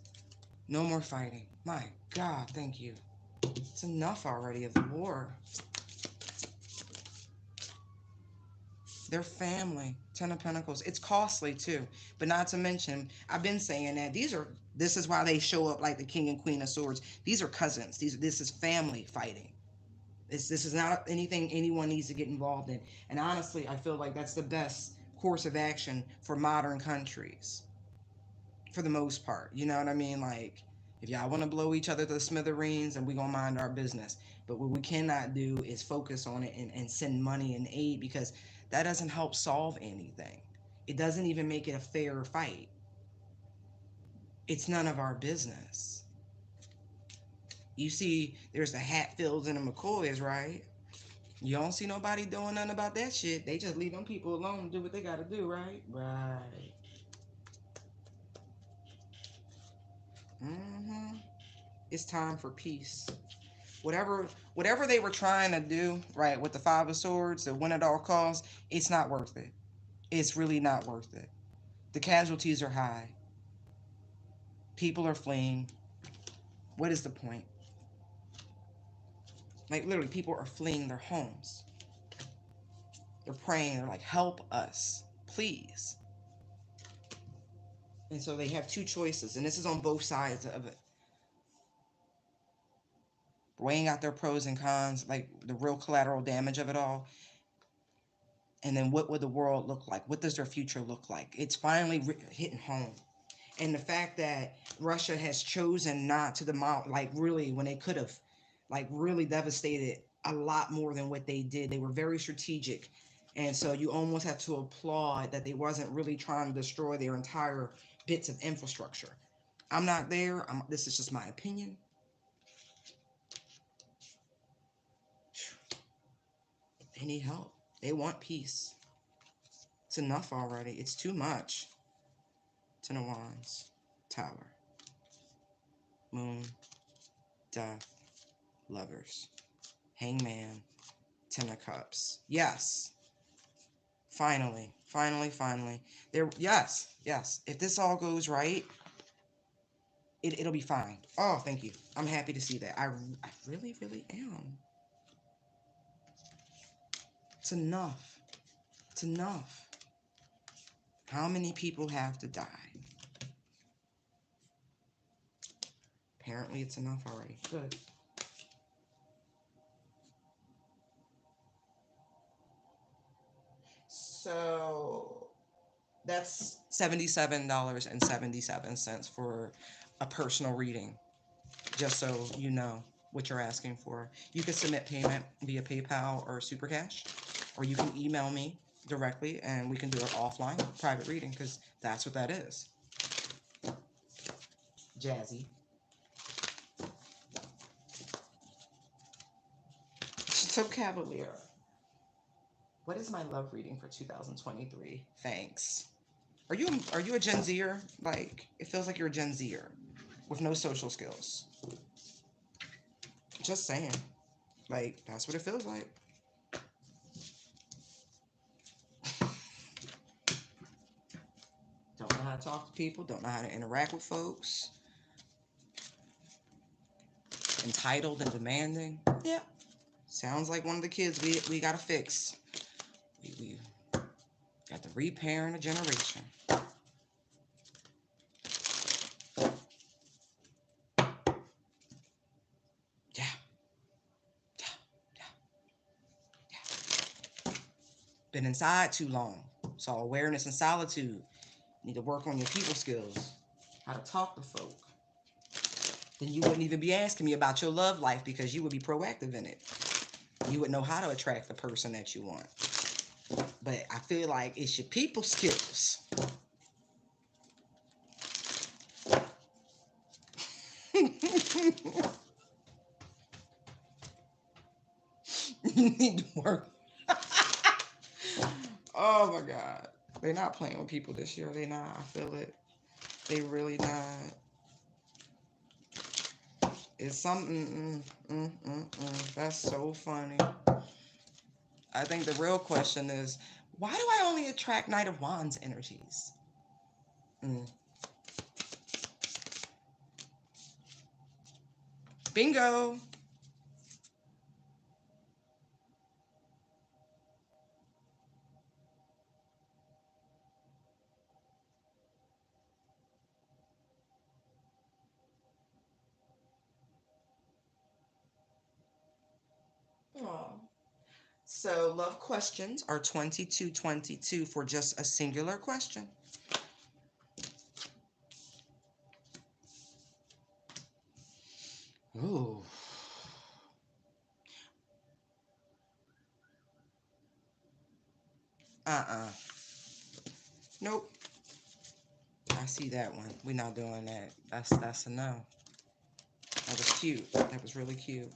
Speaker 1: No more fighting. My God, thank you. It's enough already of the war. They're family. Ten of Pentacles. It's costly too. But not to mention, I've been saying that this is why they show up like the King and Queen of Swords. These are cousins. This is family fighting. This is not anything anyone needs to get involved in. And honestly, I feel like that's the best course of action for modern countries, for the most part. You know what I mean? Like, if y'all want to blow each other to the smithereens, and we gonna mind our business. But what we cannot do is focus on it and send money and aid, because that doesn't help solve anything. It doesn't even make it a fair fight. It's none of our business. You see, there's the Hatfields and the McCoys, right? You don't see nobody doing nothing about that shit. They just leave them people alone and do what they gotta do, right? Right. Mm-hmm. It's time for peace. Whatever they were trying to do, right, with the Five of Swords, the win at all costs, it's not worth it. It's really not worth it. The casualties are high. People are fleeing. What is the point? Like, literally, people are fleeing their homes. They're praying. They're like, help us, please. And so they have two choices, and this is on both sides of it. Weighing out their pros and cons, like the real collateral damage of it all. And then what would the world look like? What does their future look like? It's finally hitting home. And the fact that Russia has chosen not to demolish, like really, when they could have, like really devastated a lot more than what they did. They were very strategic. And so you almost have to applaud that they wasn't really trying to destroy their entire bits of infrastructure. I'm not there. This is just my opinion. They need help. They want peace. It's enough already. It's too much. Ten of Wands, Tower, Moon, Death, Lovers, Hangman, Ten of Cups. Yes. Finally. Finally, finally. Yes, yes. If this all goes right, it'll be fine. Oh, thank you. I'm happy to see that. I really, really am. It's enough. It's enough. How many people have to die? Apparently it's enough already. Good. So that's $77.77 for a personal reading, just so you know what you're asking for. You can submit payment via PayPal or Super Cash, or you can email me directly and we can do it offline, private reading, because that's what that is. Jazzy. So cavalier. What is my love reading for 2023? Thanks. Are you a Gen Zer? Like, it feels like you're a Gen Zer with no social skills. Just saying. Like, that's what it feels like. Don't know how to talk to people, don't know how to interact with folks. Entitled and demanding. Yeah. Sounds like one of the kids we gotta fix. We got the reparent a generation. Yeah. Been inside too long. So awareness and solitude. Need to work on your people skills. How to talk to folk. Then you wouldn't even be asking me about your love life because you would be proactive in it. You would know how to attract the person that you want. But I feel like it's your people skills. You need to work. Oh my God. They're not playing with people this year. They not. I feel it. They really not. It's something. That's so funny. I think the real question is, why do I only attract Knight of Wands energies? Mm. Bingo. Aw. So love questions are 2222 for just a singular question. Ooh. Uh-uh. Nope. I see that one. We're not doing that. That's a no. That was cute. That was really cute.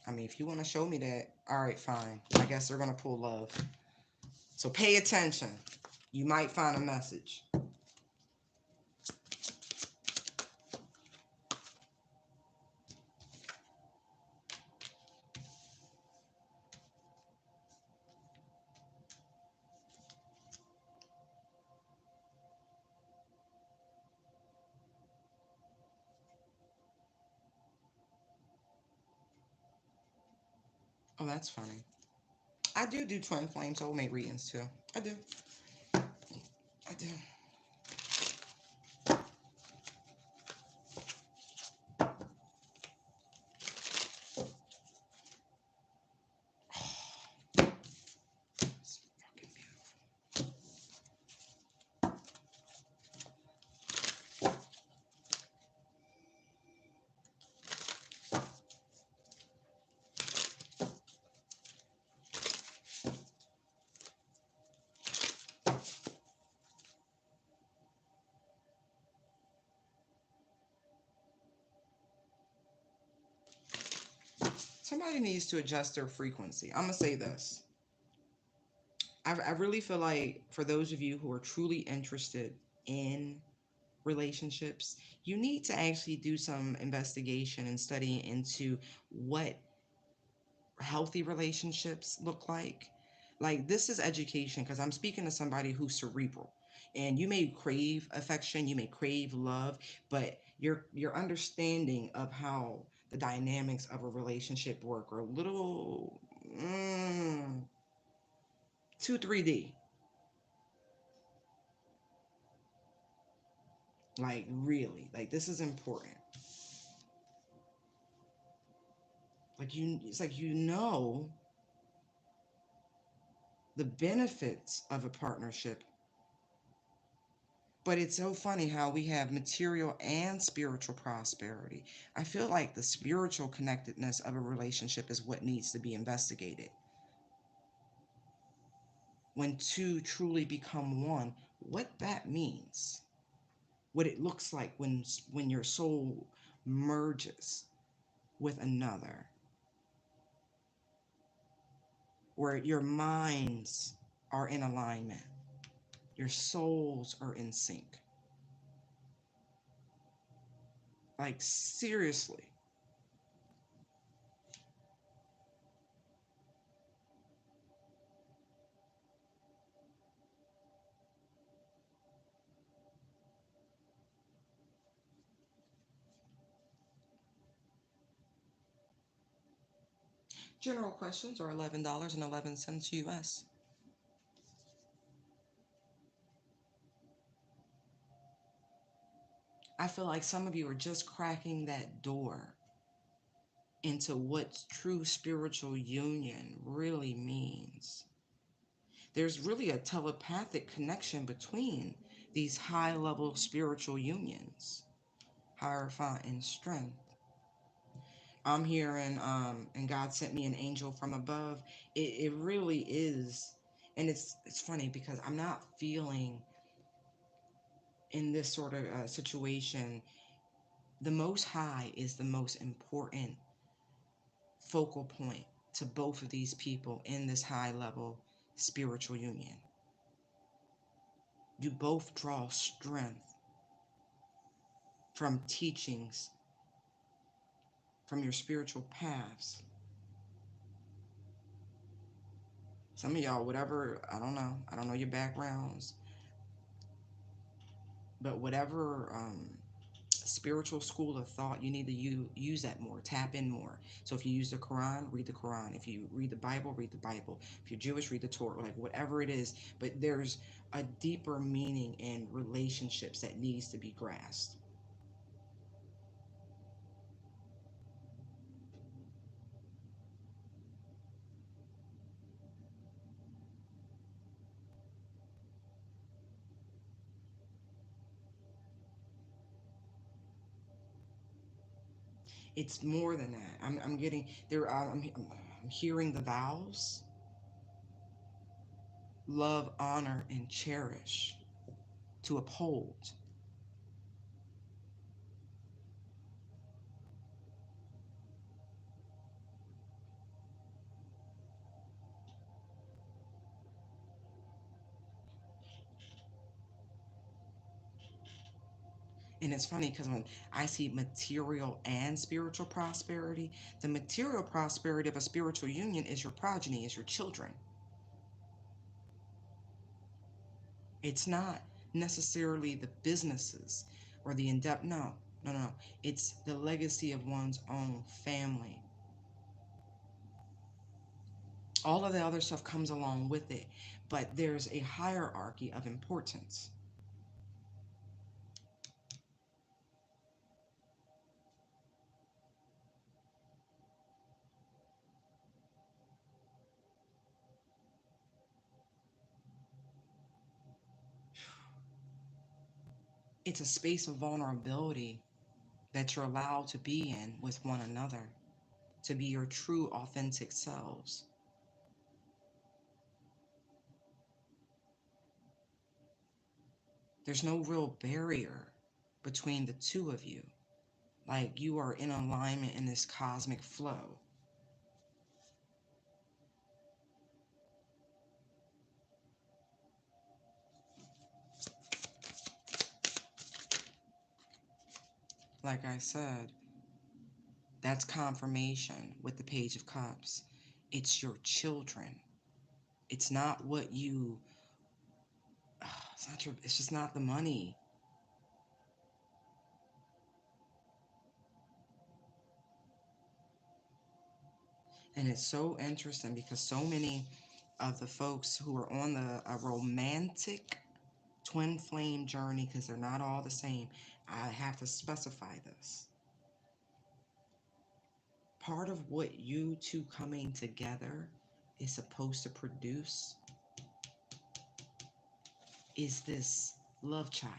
Speaker 1: I mean, if you want to show me that, all right, fine. I guess they're gonna pull love. So pay attention. You might find a message. Oh, that's funny. I do twin flame soulmate readings too. I do. I do. It's fucking beautiful. Somebody needs to adjust their frequency. I'm gonna say this. I really feel like for those of you who are truly interested in relationships, you need to actually do some investigation and study into what healthy relationships look like. Like, this is education because I'm speaking to somebody who's cerebral. And you may crave affection, you may crave love, but your understanding of how the dynamics of a relationship work are a little mm, too 3D. Like, really, like, this is important. Like, it's like the benefits of a partnership. But it's so funny how we have material and spiritual prosperity. I feel like the spiritual connectedness of a relationship is what needs to be investigated. When two truly become one, what that means, what it looks like when your soul merges with another, where your minds are in alignment, your souls are in sync. Like, seriously. General questions are $11.11 US. I feel like some of you are just cracking that door into what true spiritual union really means. There's really a telepathic connection between these high level spiritual unions, Hierophant and Strength. I'm hearing, and God sent me an angel from above. It really is, and it's funny because I'm not feeling in this sort of situation. The Most High is the most important focal point to both of these people in this high level spiritual union. You both draw strength from teachings, from your spiritual paths. Some of y'all, whatever, I don't know your backgrounds, but whatever spiritual school of thought, you need to use that more, tap in more. So if you use the Quran, read the Quran. If you read the Bible, read the Bible. If you're Jewish, read the Torah, like whatever it is. But there's a deeper meaning in relationships that needs to be grasped. It's more than that. I'm getting there. I'm hearing the vows: love, honor, and cherish, to uphold. And it's funny because when I see material and spiritual prosperity, the material prosperity of a spiritual union is your progeny, is your children. It's not necessarily the businesses or the in-depth. No, no, no. It's the legacy of one's own family. All of the other stuff comes along with it, but there's a hierarchy of importance. It's a space of vulnerability that you're allowed to be in with one another, to be your true, authentic selves. There's no real barrier between the two of you. Like you are in alignment in this cosmic flow. Like I said, that's confirmation with the Page of Cups. It's your children. It's not what you, it's not your, it's just not the money. And it's so interesting because so many of the folks who are on the romantic twin flame journey, because they're not all the same, I have to specify this. Part of what you two coming together is supposed to produce is this love child.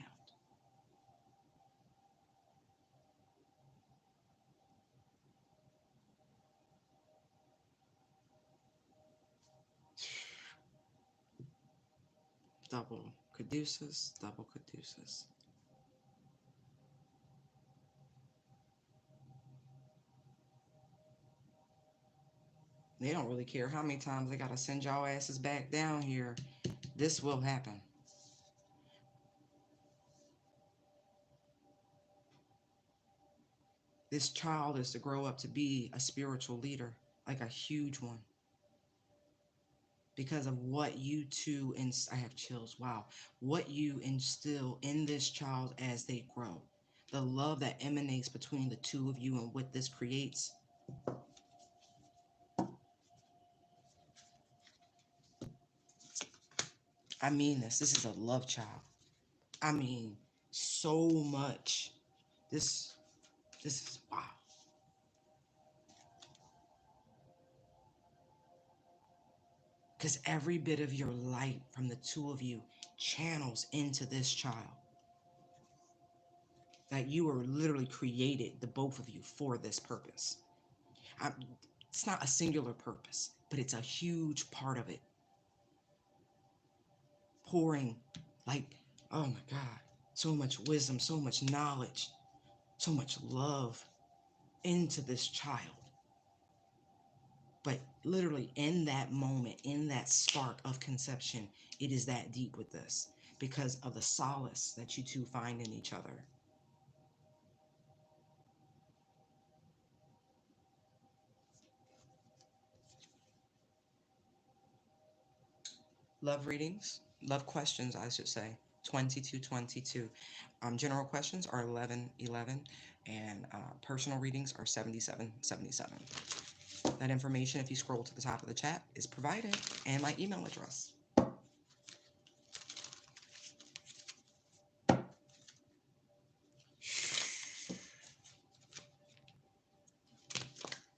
Speaker 1: Double caduceus, double caduceus. They don't really care how many times they gotta send y'all asses back down here. This will happen. This child is to grow up to be a spiritual leader, like a huge one, because of what you two, and I have chills, wow, what you instill in this child as they grow. The love that emanates between the two of you and what this creates. I mean this. This is a love child. I mean, so much. This this is wow. Because every bit of your light from the two of you channels into this child. That you were literally created, the both of you, for this purpose. I, it's not a singular purpose, but it's a huge part of it. Pouring, like, oh my God, so much wisdom, so much knowledge, so much love into this child. But literally in that moment, in that spark of conception, it is that deep with this because of the solace that you two find in each other. Love readings, love questions, I should say. 2222. General questions are 1111, and personal readings are 7777. That information, if you scroll to the top of the chat, is provided, and my email address.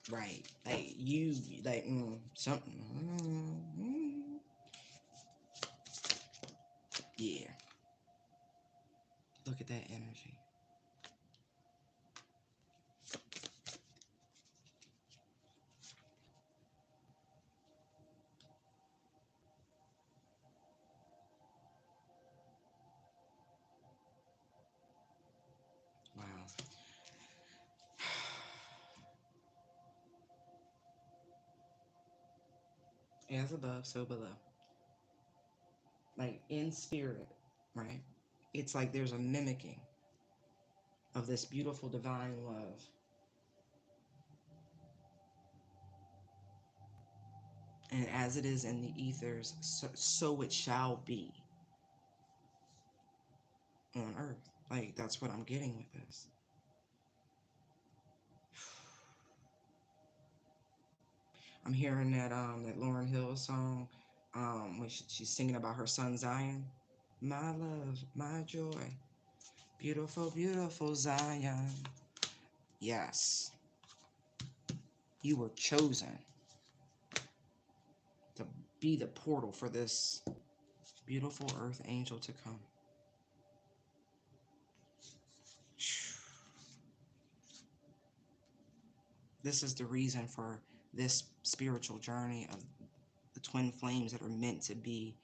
Speaker 1: Right, like you, like something. Yeah, look at that energy. Wow. As above, so below. Like in spirit, right? It's like there's a mimicking of this beautiful divine love. And as it is in the ethers, so it shall be on earth. Like that's what I'm getting with this. I'm hearing that Lauryn Hill song, when she's singing about her son Zion. My love, my joy, beautiful, beautiful Zion. Yes, you were chosen to be the portal for this beautiful earth angel to come. This is the reason for this spiritual journey of the twin flames that are meant to be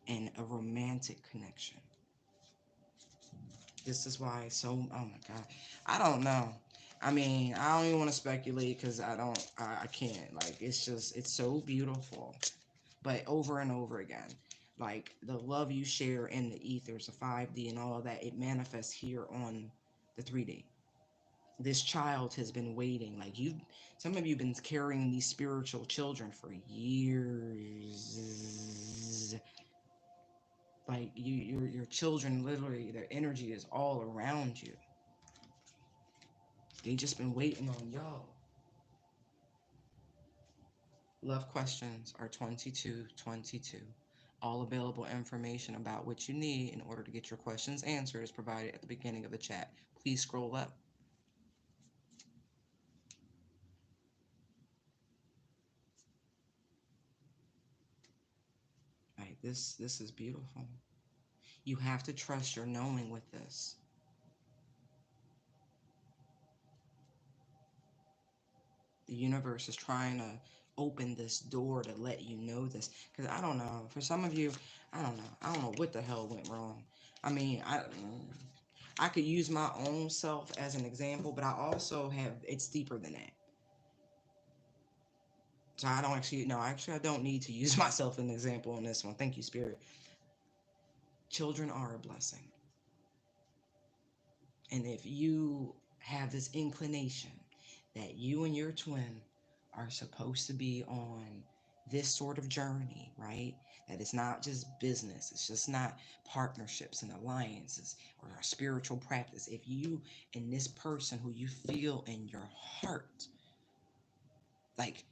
Speaker 1: in a romantic connection. This is why oh my God, I don't know. I mean, I don't even want to speculate because I can't. Like, it's just, it's so beautiful. But over and over again, like the love you share in the ethers, the 5D and all of that, it manifests here on the 3D. This child has been waiting. Like some of you have been carrying these spiritual children for years. Like your children, literally, their energy is all around you. They just been waiting on y'all. Love questions are 2222. All available information about what you need in order to get your questions answered is provided at the beginning of the chat. Please scroll up. Right, this is beautiful. You have to trust your knowing with this. The universe is trying to open this door to let you know this, because I don't know, for some of you, I don't know what the hell went wrong. I mean, I could use my own self as an example, but I also have, it's deeper than that. So I don't actually, no, actually I don't need to use myself as an example in this one. Thank you, Spirit. Children are a blessing. And if you have this inclination that you and your twin are supposed to be on this sort of journey, right? That it's not just business, it's just not partnerships and alliances or a spiritual practice. If you and this person who you feel in your heart, like,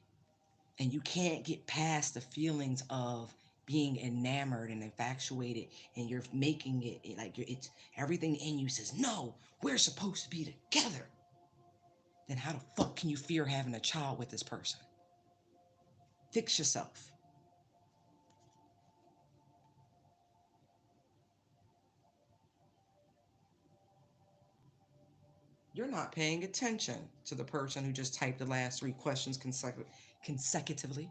Speaker 1: and you can't get past the feelings of being enamored and infatuated, and you're making it like it's everything in you says no, we're supposed to be together, then how the fuck can you fear having a child with this person? Fix yourself. You're not paying attention to the person who just typed the last three questions consecutively.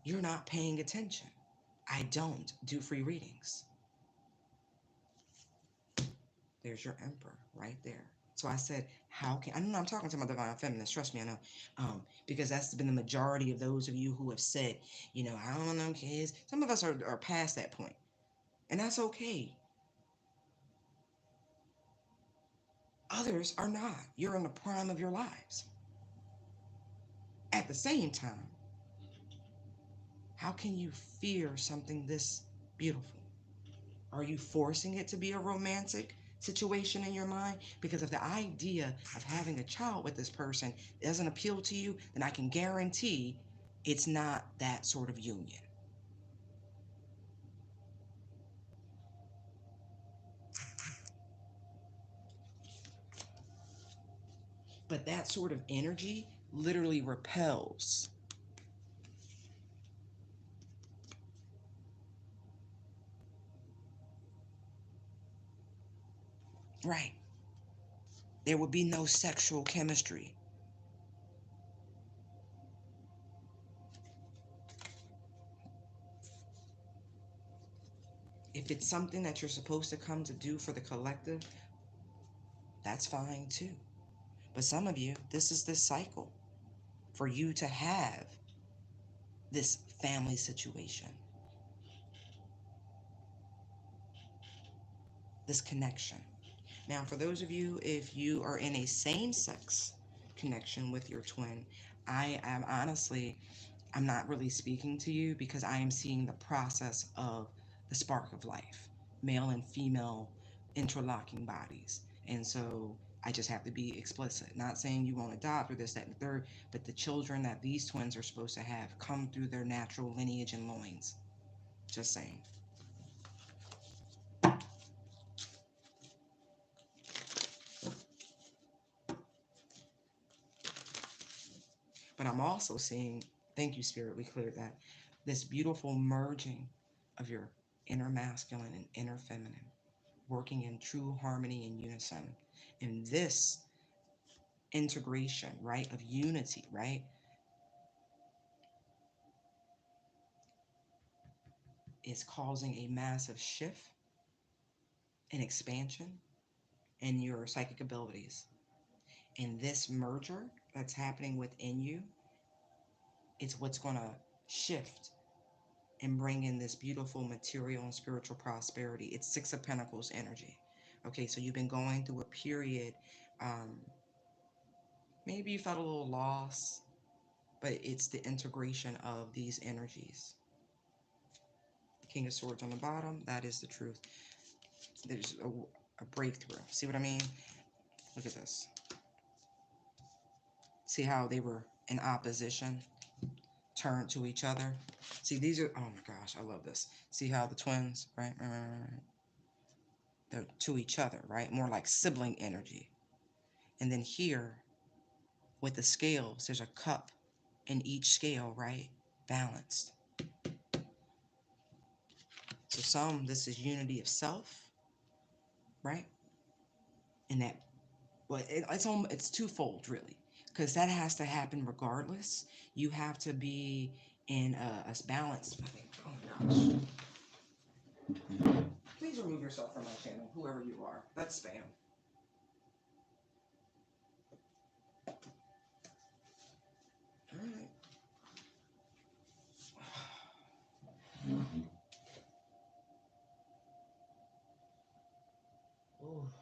Speaker 1: You're not paying attention. I don't do free readings. There's your emperor right there. So I said, how can I know I'm talking to my divine feminist, trust me, I know. Because that's been the majority of those of you who have said, I don't want no kids. Some of us are past that point. And that's okay. Others are not. You're in the prime of your lives. At the same time, how can you fear something this beautiful? Are you forcing it to be a romantic situation in your mind? Because if the idea of having a child with this person doesn't appeal to you, then I can guarantee it's not that sort of union. But that sort of energy literally repels. Right. There would be no sexual chemistry. If it's something that you're supposed to come to do for the collective, that's fine too. But some of you, this is this cycle for you to have this family situation, this connection. Now, for those of you, if you are in a same sex connection with your twin, I am honestly, I'm not really speaking to you because I am seeing the process of the spark of life, male and female interlocking bodies. And so I just have to be explicit. Not saying you won't adopt or this, that, and the third, but the children that these twins are supposed to have come through their natural lineage and loins. Just saying. But I'm also seeing, thank you, Spirit, we cleared that, this beautiful merging of your inner masculine and inner feminine, working in true harmony and unison. And this integration, right, of unity, right, is causing a massive shift and expansion in your psychic abilities. And this merger that's happening within you, it's what's going to shift and bring in this beautiful material and spiritual prosperity. It's Six of Pentacles energy. Okay, so you've been going through a period, um, maybe you felt a little lost, but it's the integration of these energies. King of Swords on the bottom, that is the truth. There's a breakthrough. See what I mean? Look at this. See how they were in opposition, turned to each other? See, these are, oh my gosh, I love this. See how the twins, right? They're to each other, right? More like sibling energy. And then here, with the scales, there's a cup in each scale, right? Balanced. So this is unity of self, right? And that, well, it's twofold, really, because that has to happen regardless. You have to be in a balance. Oh my gosh. Please remove yourself from my channel, whoever you are. That's spam. All right. Oh. No.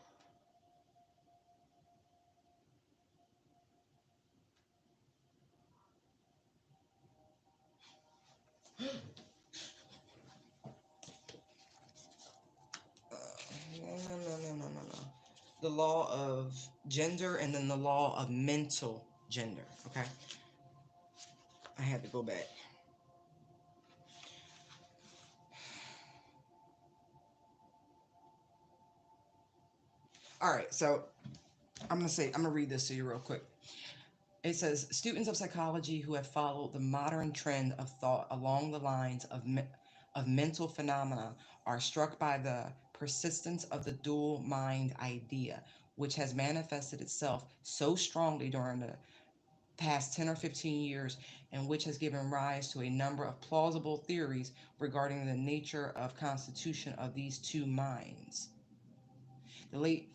Speaker 1: The law of gender and then the law of mental gender. Okay. I had to go back. All right. So I'm gonna read this to you real quick. It says, students of psychology who have followed the modern trend of thought along the lines of mental phenomena are struck by the persistence of the dual mind idea, which has manifested itself so strongly during the past 10 or 15 years, and which has given rise to a number of plausible theories regarding the nature of constitution of these two minds. The late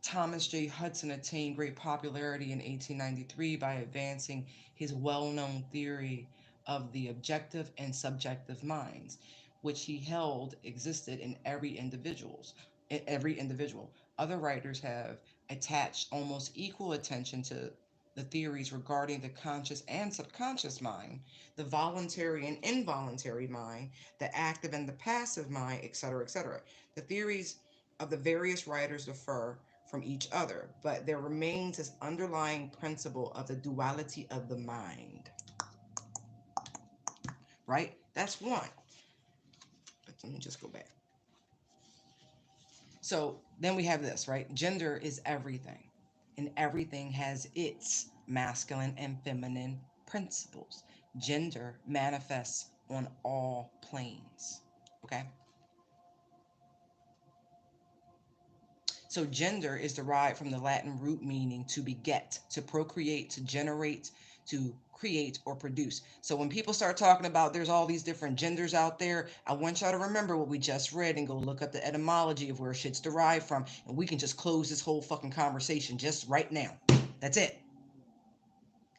Speaker 1: Thomas J. Hudson attained great popularity in 1893 by advancing his well-known theory of the objective and subjective minds, which he held existed in every individual. Other writers have attached almost equal attention to the theories regarding the conscious and subconscious mind, the voluntary and involuntary mind, the active and the passive mind, etc., etc. The theories of the various writers differ from each other, but there remains this underlying principle of the duality of the mind, right? That's one. But let me just go back. So then we have this, right? Gender is everything, and everything has its masculine and feminine principles. Gender manifests on all planes, okay? So gender is derived from the Latin root meaning to beget, to procreate, to generate, to create or produce. So when people start talking about there's all these different genders out there, I want y'all to remember what we just read and go look up the etymology of where shit's derived from, and we can just close this whole fucking conversation just right now. That's it.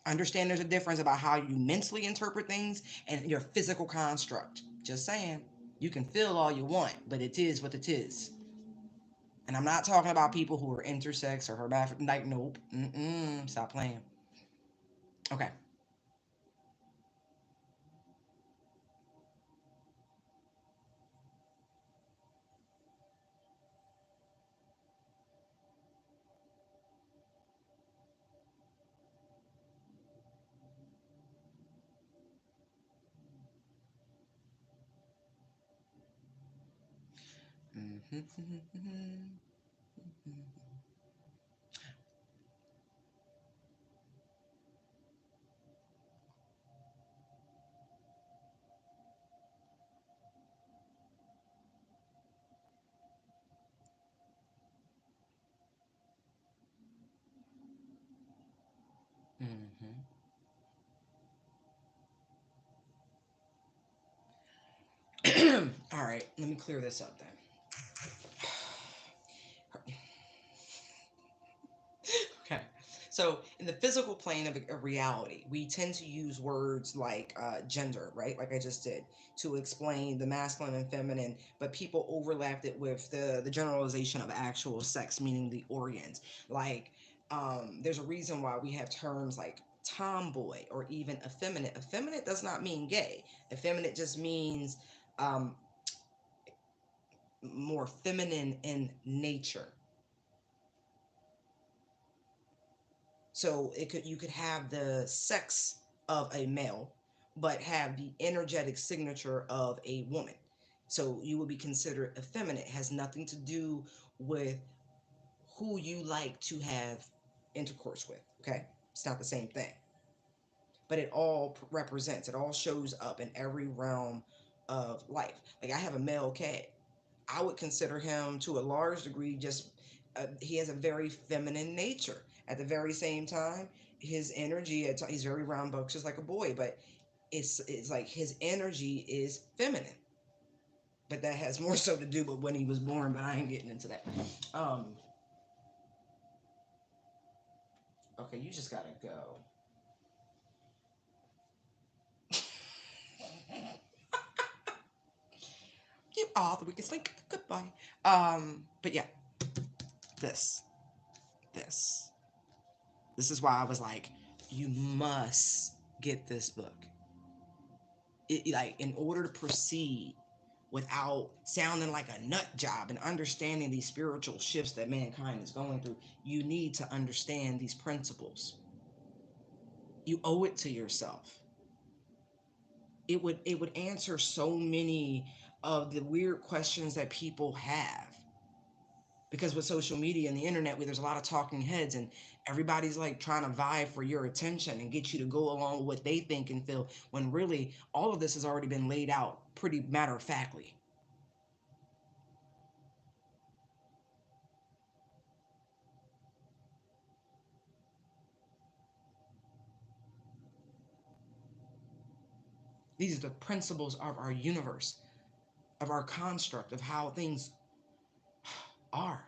Speaker 1: Understand there's a difference about how you mentally interpret things and your physical construct. Just saying. You can feel all you want, but it is what it is. And I'm not talking about people who are intersex or hermaphrodite. Like, nope. Stop playing. Okay. All right, let me clear this up then. Okay. So, in the physical plane of reality, we tend to use words like gender, right? Like I just did, to explain the masculine and feminine, but people overlapped it with the generalization of actual sex, meaning the organs. Like, there's a reason why we have terms like tomboy or even effeminate. Effeminate does not mean gay, effeminate just means um, more feminine in nature. So it could you could have the sex of a male, but have the energetic signature of a woman. So you would be considered effeminate. It has nothing to do with who you like to have intercourse with. Okay, it's not the same thing, but it all represents. It all shows up in every realm of life. Like I have a male cat. I would consider him to a large degree just he has a very feminine nature. At the very same time, his energy he's very round bucks just like a boy, but it's like his energy is feminine. But that has more so to do with when he was born. But I ain't getting into that. Um, okay, you just gotta go. You are the weakest link. Goodbye. But yeah, this, this, this is why I was like, you must get this book. Like in order to proceed without sounding like a nut job and understanding these spiritual shifts that mankind is going through, you need to understand these principles. You owe it to yourself. It would answer so many of the weird questions that people have, because with social media and the internet where there's a lot of talking heads and everybody's like trying to vie for your attention and get you to go along with what they think and feel, when really all of this has already been laid out pretty matter of factly. These are the principles of our universe, of our construct, of how things are.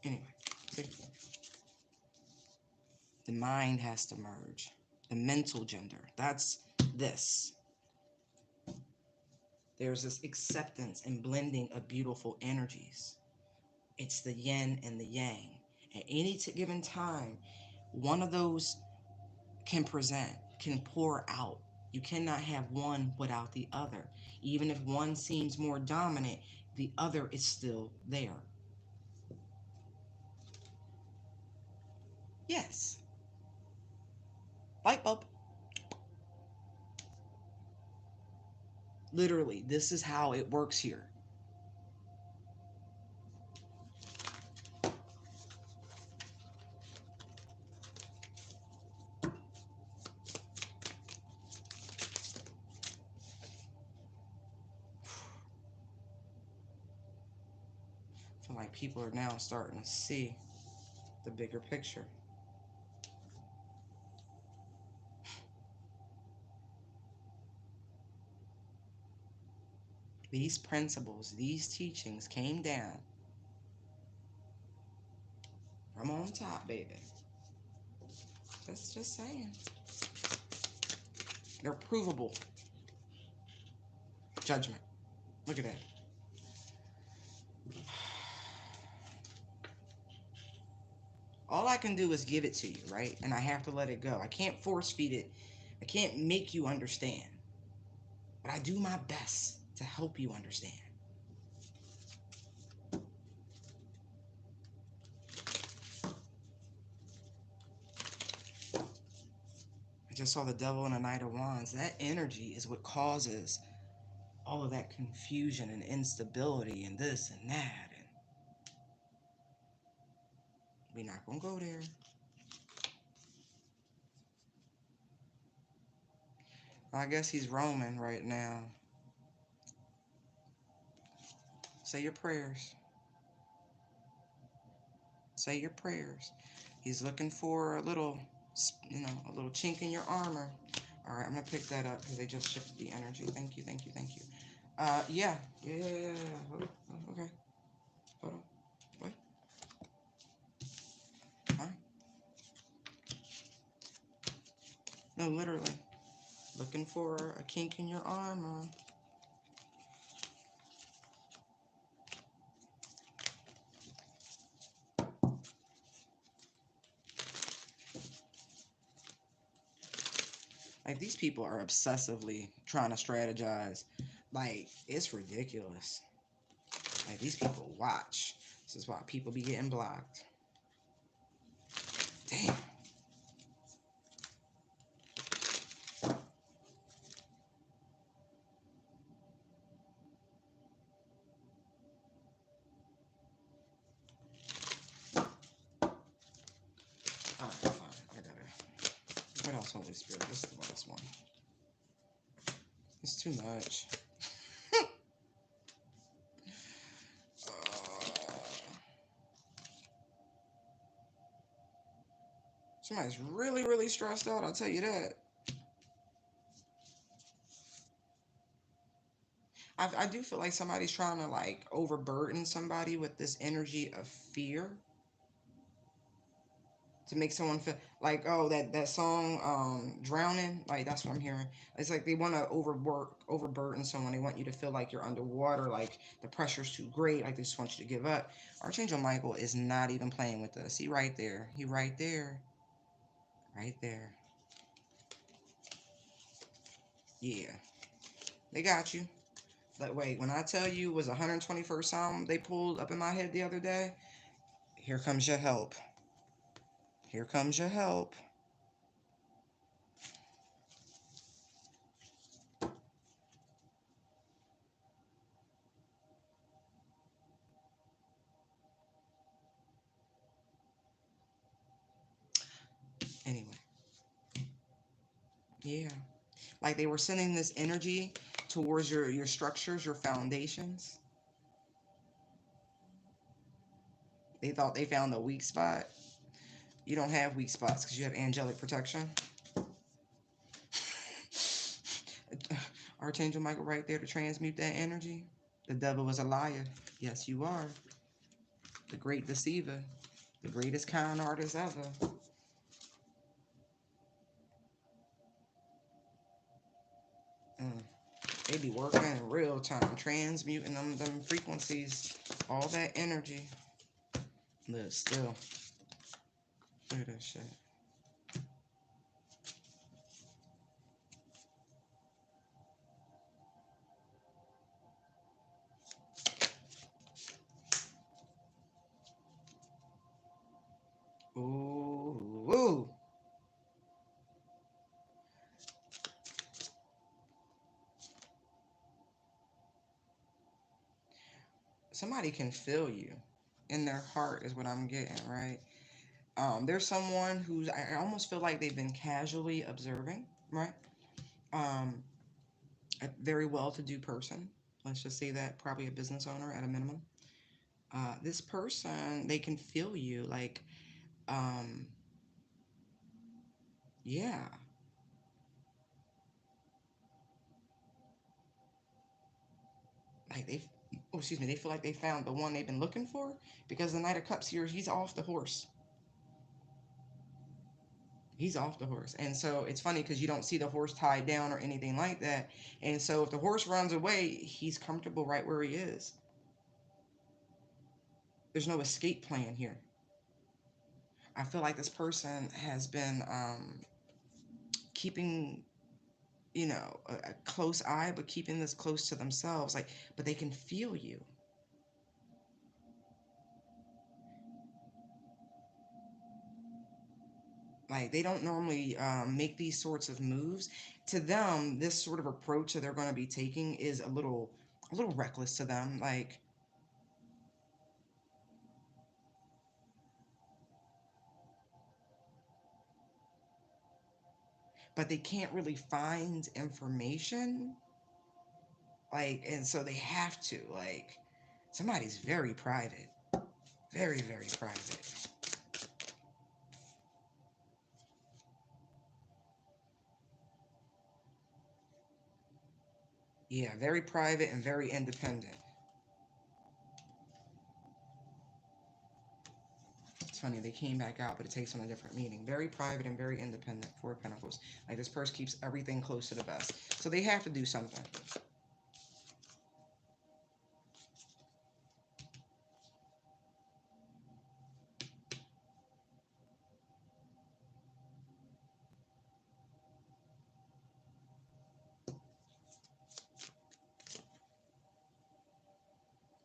Speaker 1: Anyway, see? The mind has to merge. The mental gender. That's this. There's this acceptance and blending of beautiful energies. It's the yin and the yang. At any given time, one of those can present, can pour out. You cannot have one without the other. Even if one seems more dominant, the other is still there. Yes. Light bulb. Literally, this is how it works here. I feel like people are now starting to see the bigger picture. These principles, these teachings came down from on top, baby. Just saying. They're provable. Judgment. Look at that. All I can do is give it to you, right? And I have to let it go. I can't force feed it. I can't make you understand. But I do my best to help you understand. I just saw the devil in a Knight of Wands. That energy is what causes all of that confusion and instability and this and that. And we're not going to go there. I guess he's roaming right now. Say your prayers. Say your prayers. He's looking for a little, a little chink in your armor. All right, I'm going to pick that up because they just shifted the energy. Thank you, thank you, thank you. Yeah. Okay. Hold on. What? Huh? No, literally. Looking for a kink in your armor. Like, these people are obsessively trying to strategize. Like, it's ridiculous. Like, these people watch. This is why people be getting blocked. Damn. Alright, fine. I got it. What else, Holy Spirit? This is the last one. It's too much. Somebody's really, really stressed out, I'll tell you that. I do feel like somebody's trying to, like, overburden somebody with this energy of fear. To make someone feel like, oh, that song, Drowning, like, that's what I'm hearing. It's like they want to overburden someone. They want you to feel like you're underwater, like the pressure's too great, like they just want you to give up. Archangel Michael is not even playing with us. He right there. He right there. Right there. Yeah. They got you. But wait, when I tell you it was 121st Psalm they pulled up in my head the other day, here comes your help. Here comes your help. Anyway. Yeah. Like they were sending this energy towards your structures, your foundations. They thought they found the weak spot. You don't have weak spots because you have angelic protection. Archangel Michael right there to transmute that energy. The devil is a liar. Yes, you are. The great deceiver. The greatest con artist ever. Mm. They be working in real time, transmuting them frequencies, all that energy. Look, still. Look at that shit. Ooh, ooh. Somebody can feel you in their heart, is what I'm getting, right? There's someone who's, I almost feel like they've been casually observing, right? Um, a very well-to-do person. Let's just say that, probably a business owner at a minimum. This person, they can feel you, like, um, yeah, like oh, excuse me, they feel like they found the one they've been looking for, because the Knight of Cups here, he's off the horse. He's off the horse. And so it's funny because you don't see the horse tied down or anything like that. And so if the horse runs away, he's comfortable right where he is. There's no escape plan here. I feel like this person has been keeping, a close eye, but keeping this close to themselves. Like, but they can feel you. Like, they don't normally make these sorts of moves. To them, this sort of approach that they're going to be taking is a little reckless to them. Like, but they can't really find information. Like, and so they have to, like, somebody's very private, very, very private. Yeah, very private and very independent. It's funny, they came back out, but it takes on a different meaning. Very private and very independent, Four of Pentacles. Like, this person keeps everything close to the vest. So they have to do something.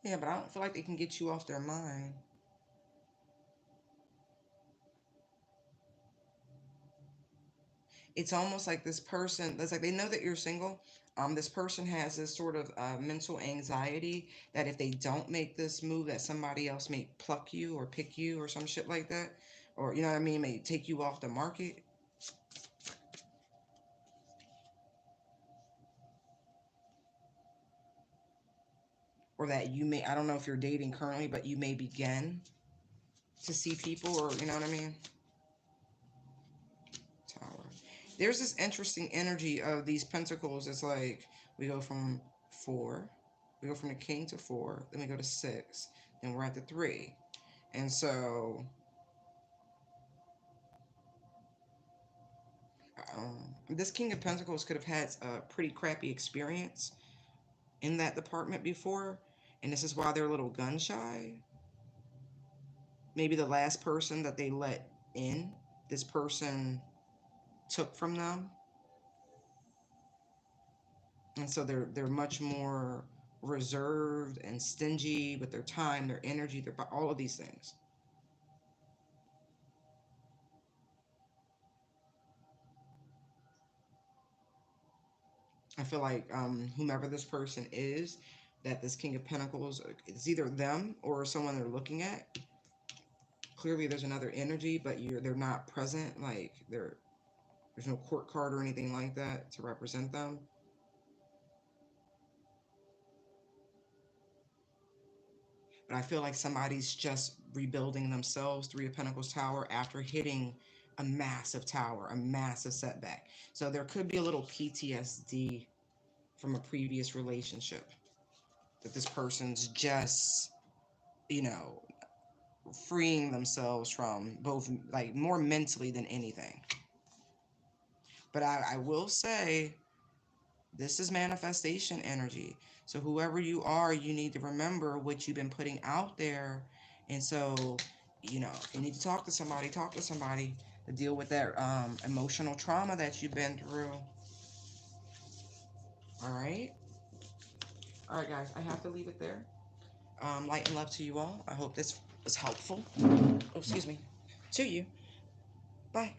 Speaker 1: Yeah, but I don't feel like they can get you off their mind. It's almost like this person, that's like they know that you're single. This person has this sort of mental anxiety that if they don't make this move, that somebody else may pluck you or pick you or some shit like that, or you know what I mean, may take you off the market, or that you may, I don't know if you're dating currently, but you may begin to see people, or you know what I mean. Tower. There's this interesting energy of these pentacles. It's like we go from four, we go from the king to four, then we go to six, then we're at the three. And so this King of Pentacles could have had a pretty crappy experience in that department before, and this is why they're a little gun shy. Maybe the last person that they let in, this person took from them, and so they're much more reserved and stingy with their time, their energy, their all of these things. I feel like whomever this person is, that this King of Pentacles, it's either them or someone they're looking at. Clearly, there's another energy, but they're not present. Like there's no court card or anything like that to represent them. But I feel like somebody's just rebuilding themselves, Three of Pentacles Tower, after hitting a massive tower, a massive setback. So there could be a little PTSD from a previous relationship. That this person's just, you know, freeing themselves from, both like more mentally than anything. But I will say, this is manifestation energy. So whoever you are, you need to remember what you've been putting out there. And so, if you need to talk to somebody, talk to somebody to deal with that emotional trauma that you've been through. All right. All right, guys. I have to leave it there. Light and love to you all. I hope this was helpful. Oh, excuse me. To you. Bye.